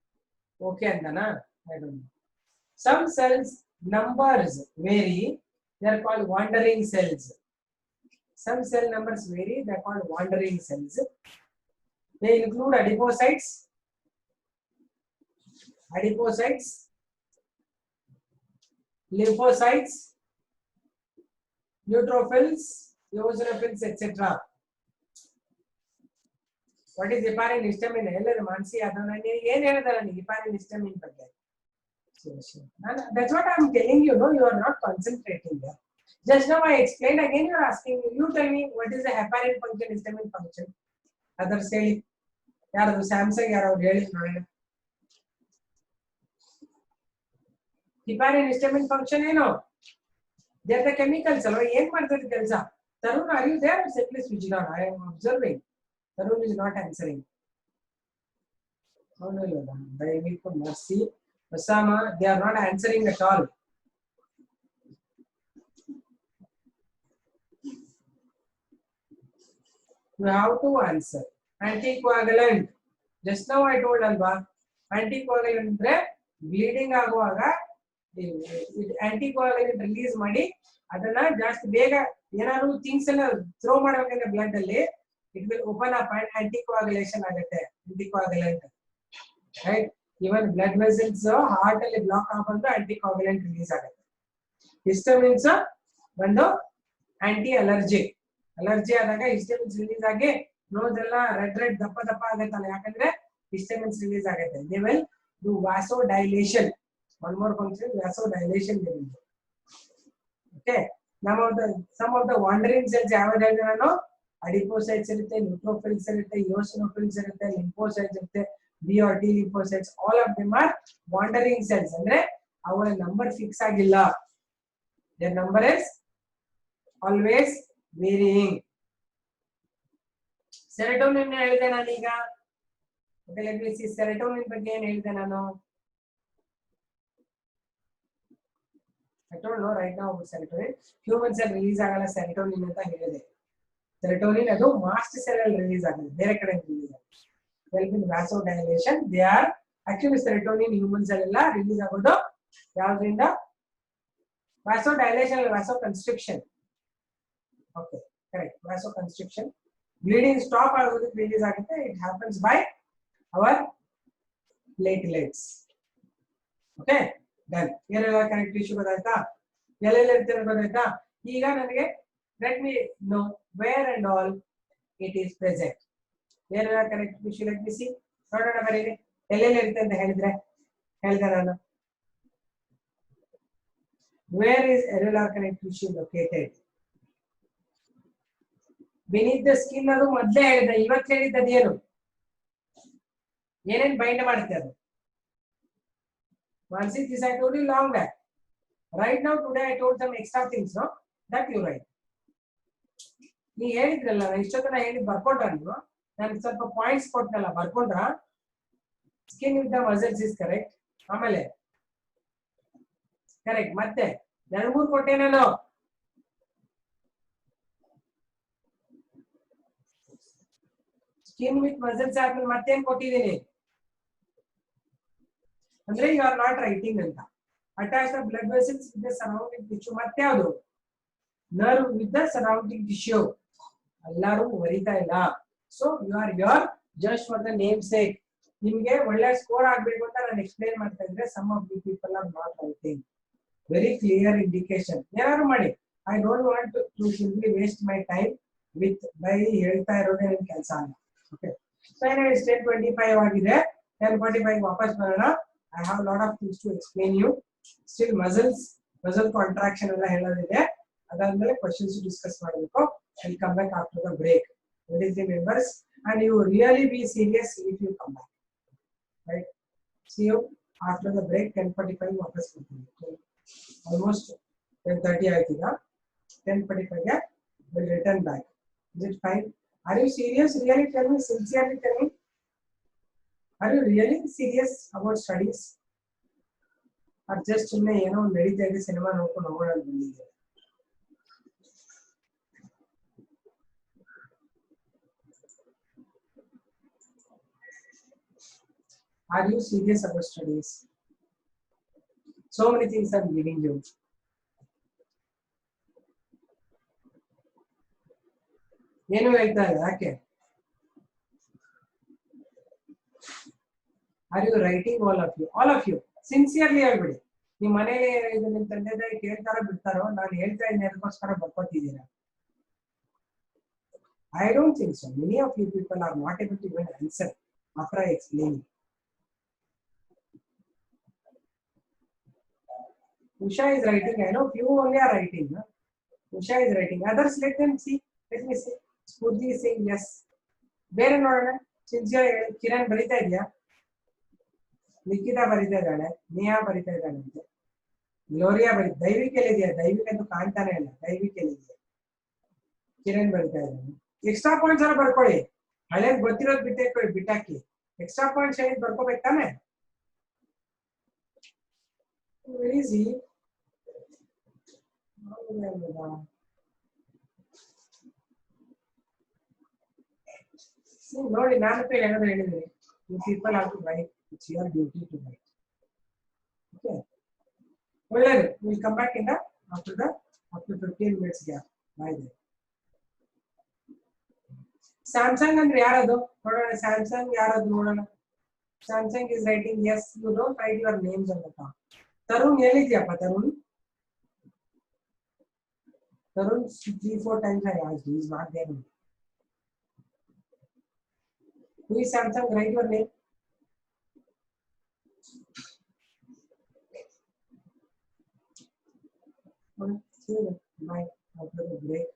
[SPEAKER 1] Okay andana? I don't know. Some cells numbers vary. They are called wandering cells. Some cell numbers vary. They are called wandering cells. They include adipocytes. Adipocytes, lymphocytes, neutrophils, eosinophils, etc. What is heparin histamine? Ella Mansi Adana ಏನ್ ಹೇಳಿದಾರೆ ನನಗೆ heparin histamine ಬಗ್ಗೆ? That's what I'm telling you. No, you are not concentrating there. Just now I explained again. You are asking me. You tell me what is the heparin function, histamine function. Others say, ಯಾರು Samsung ಯಾರು ಅವ್ರು ಹೇಳಿ ನೋಡೋಣ. Heparin histamine function ಏನು? They are the chemicals ಅಲ್ವಾ? ಏನ್ ಮಾಡ್ತಾರೆ ಕೆಲಸ? Tarun, are you there? Simply switch on. I am observing. Tarun is not answering. Oh no, ದಯವಿಟ್ಟು mercy. Osama, they are not answering at all. You have to answer. Anticoagulant. Just now I told Alba. Anticoagulant ಅಂದ್ರೆ bleeding ಆಗುವಾಗ anticoagulant release ಮಾಡಿ ಅದನ್ನ ಜಾಸ್ತಿ ಬೇಗ ಏನಾದ್ರು things ಎಲ್ಲ throw ಮಾಡಬೇಕಂದ್ರೆ ಬ್ಲಡ್ ಅಲ್ಲಿ it will open up and anticoagulation ಆಗುತ್ತೆ anticoagulant right. Even blood vessels heart ಅಲ್ಲಿ ಬ್ಲಾಕ್ ಆಗ್ಬಂದ್ರೆ anticoagulant release ಆಗುತ್ತೆ. histamines ಒಂದು ಆಂಟಿ ಅಲರ್ಜಿಕ್ ಅಲರ್ಜಿ ಆದಾಗ histamines ರಿಲೀಸ್ ಆಗಿ ನೋಸ್ ಎಲ್ಲ ರೆಡ್ ದಪ್ಪ ದಪ್ಪ ಆಗುತ್ತಲ್ಲ ಯಾಕಂದ್ರೆ histamines ರಿಲೀಸ್ ಆಗುತ್ತೆ. they will do vasodilation. One more function, vasodilation they will do. Okay, some of the wandering cells ಯಾವ್ದು ಹೇಳಿದ್ರೆ ನಾನು adipocytes ಇರುತ್ತೆ, neutrophils ಇರುತ್ತೆ, eosinophils ಇರುತ್ತೆ, lymphocytes ಇರುತ್ತೆ, B or T lymphocytes. All of them are wandering cells. ಅಂದ್ರೆ ಅವರ number fix ಆಗಿಲ್ಲ. their number is always varying. serotonin ಹೇಳಿದೆ ನಾನು ಈಗ. okay, let me see serotonin ಬಗ್ಗೆ ಏನು ಹೇಳಿದೆ ನಾನು. I don't know right now about serotonin. Human cell release ಆಗಲ್ಲ serotonin ಅಂತ ಹೇಳಿದೆ. serotonin ಅದು mast cell ಅಲ್ಲಿ ರಿಲೀಸ್ ಆಗುತ್ತೆ, ಬೇರೆ ಕಡೆ ರಿಲೀಸ್ ಆಗುತ್ತೆ. help in vasodilation. They are actually serotonin human cell ಎಲ್ಲ ರಿಲೀಸ್ ಆಗೋದು ಯಾವ್ದ್ರಿಂದ? vasodilation or vasoconstriction. Okay, correct. Vasoconstriction. Bleeding stop ಆಗೋದಕ್ಕೆ ರಿಲೀಸ್ ಆಗುತ್ತೆ. It happens by our platelets. Okay, done. ಏನೆಲ್ಲ ಕನೆಕ್ಟ್ ಟಿಶ್ಯೂ ಗೊತ್ತಾಯ್ತಾ? ಎಲ್ಲೆಲ್ಲ ಇರ್ತದೆ ಗೊತ್ತಾಯ್ತಾ? ಈಗ ನನಗೆ let me know where and all it is present. ಏನೆಲ್ಲ connect tissue let me see. ನೋಡೋಣ ಬರೀರಿ ಎಲ್ಲೆಲ್ಲ ಇರುತ್ತೆ ಅಂತ ಹೇಳಿದ್ರೆ ಹೇಳ್ದೆ ನಾನು. Where is areolar connective tissue located? Beneath the skin ಅದು ಮೊದಲೇ ಹೇಳಿದೆ, ಇವತ್ತು ಹೇಳಿದ್ದದು ಏನು? ಏನೇನು ಬೈಂಡ್ ಮಾಡುತ್ತೆ ಅದು? Once this I told you long back. Right now today I told some extra things, no? That you write. ನೀ ಹೇಳಿದ್ರಲ್ಲ ಇಷ್ಟೊತ್ತನ ಹೇಳಿ ಬರ್ಕೊಂಡ್ರ ನೀವು? ನಾನು ಸ್ವಲ್ಪ ಪಾಯಿಂಟ್ಸ್ ಕೊಟ್ಟನಲ್ಲ ಬರ್ಕೊಂಡ್ರ? Skin with the muscles is correct. ಆಮೇಲೆ ಕರೆಕ್ಟ್. ಮತ್ತೆ ಎರಡು ಮೂರು ಕೊಟ್ಟೆ ನಾನು. ಸ್ಕಿನ್ ವಿತ್ ಮಸಲ್ಸ್ ಆದ್ಮೇಲೆ ಮತ್ತೇನ್ ಕೊಟ್ಟಿದ್ದೀನಿ ಅಂದ್ರೆ ಯು ಆರ್ ನಾಟ್ ರೈಟಿಂಗ್ ಅಂತ. Attach the blood vessels with the surrounding tissue. ಮತ್ತೆ ಯಾವುದು? Nerve with the surrounding tissue. ಎಲ್ಲರೂ ಬರೀತಾ ಇಲ್ಲ. So you are just for the name sake. ನಿಮ್ಗೆ ಒಳ್ಳೆ ಸ್ಕೋರ್ ಆಗ್ಬೇಕು ಅಂತ ನಾನು ಎಕ್ಸ್ಪ್ಲೇನ್ ಮಾಡ್ತಾ ಇದ್ರೆ some of the people are not writing. Very clear indication. ಏನಾದ್ರು ಮಾಡಿ. I don't want to simply waste my time with ಬೈ ಹೇಳ್ತಾ ಇರೋದೇ ನಿಮ್ ಕೆಲಸ ಅಲ್ಲ. ಓಕೆ, ಸೊ ಏನಾದ್ರೆ 10:25 ಆಗಿದೆ. 10:45 ವಾಪಸ್ ಬರೋಣ. I have a lot of things to explain you. Still muscle contraction ಎಲ್ಲ ಹೇಳೋದಿದೆ. ಅದಾದ್ಮೇಲೆ questions discuss ಮಾಡಬೇಕು. I'll come back after the break. What is the members? And you really be serious if you come back. Right? See you after the break. 10:45 ವಾಪಸ್ ಬರ್ತೀನಿ. Almost 10:30 ಆಯ್ತು ಈಗ. 10:45 ಗೆ will return back. Is it fine? Are you serious? Really tell me, sincerely tell me. Are you really serious about studies? Or just ಸುಮ್ಮನೆ ಏನೋ ನಡೀತಾ ಇದೆ cinema ನೋಡ್ಕೊಂಡು ಹೋಗೋಣ ಅಂತ ಬಂದಿದ್ದೀರಾ? Are you serious about studies? So many things I'm giving you. ಏನು ಹೇಳ್ತಾ ಇಲ್ಲ ಯಾಕೆ? Are you writing all of you? All of you. Sincerely ಹೇಳ್ಬಿಡಿ. ನಿಮ್ಮ ಮನೇಲಿ ಇದು ನಿಮ್ಮ ತಂದೆ ತಾಯಿ ಕೇಳ್ತಾರೋ ಬಿಡ್ತಾರೋ ನಾನು ಹೇಳ್ತಾ ಇದ್ದೀನಿ ಅದಕ್ಕೋಸ್ಕರ ಬರ್ಕೊತಿದ್ದೀರಾ? I don't think so. Many of you people are not able to even answer after I explain. Usha is writing. I know few only are writing. Huh? Usha is writing. Others, let them see. Let me see. Spurti is saying yes. ಬೇರೆ ನೋಡೋಣ. Sincere Kiran ಬರಿತಾ ಇದೆಯಾ? ನಿಖಿತಾ ಬರಿತಾ ಇದ್ದಾಳೆ. ನೇಹಾ ಬರಿತಾ ಇದ್ದಾಳಂತೆ. Gloria Daivik ಎಲ್ಲಿದೆಯಾ? Daivik ಅಂತೂ ಕಾಣ್ತಾನೆ ಇಲ್ಲ. ದೈವಿಕ್ ಎಲ್ಲಿದೆಯಾ? ಕಿರಣ್ ಬರಿತಾ ಇದ್ದಾನೆ. ಎಕ್ಸ್ಟ್ರಾ ಪಾಯಿಂಟ್ಸ್ ಎಲ್ಲ ಬರ್ಕೊಳ್ಳಿ. ಹಳೇದು ಗೊತ್ತಿರೋದು ಬಿಟ್ಟಾಕಿ. ಎಕ್ಸ್ಟ್ರಾ ಪಾಯಿಂಟ್ಸ್ ಹೇಳಿದ್ ಬರ್ಕೋಬೇಕು ತಾನೆ? Very easy. ನೋಡಿ ನಾನು ಏನಾದ್ರು ಹೇಳಿದ್ದೀನಿ. You people have to write. It's your duty to write. Okay. Well, we'll come back in the after 15 minutes gap. Bye then. Samsung and yaradu. Samsung yaradu nodana. Samsung is writing yes. You don't write your names on the top. Tarun helidiyappa Tarun. Tarun 3-4 times I asked. He is not there. Who is Samsung? Write your name. Okay. See you. Bye. After the break.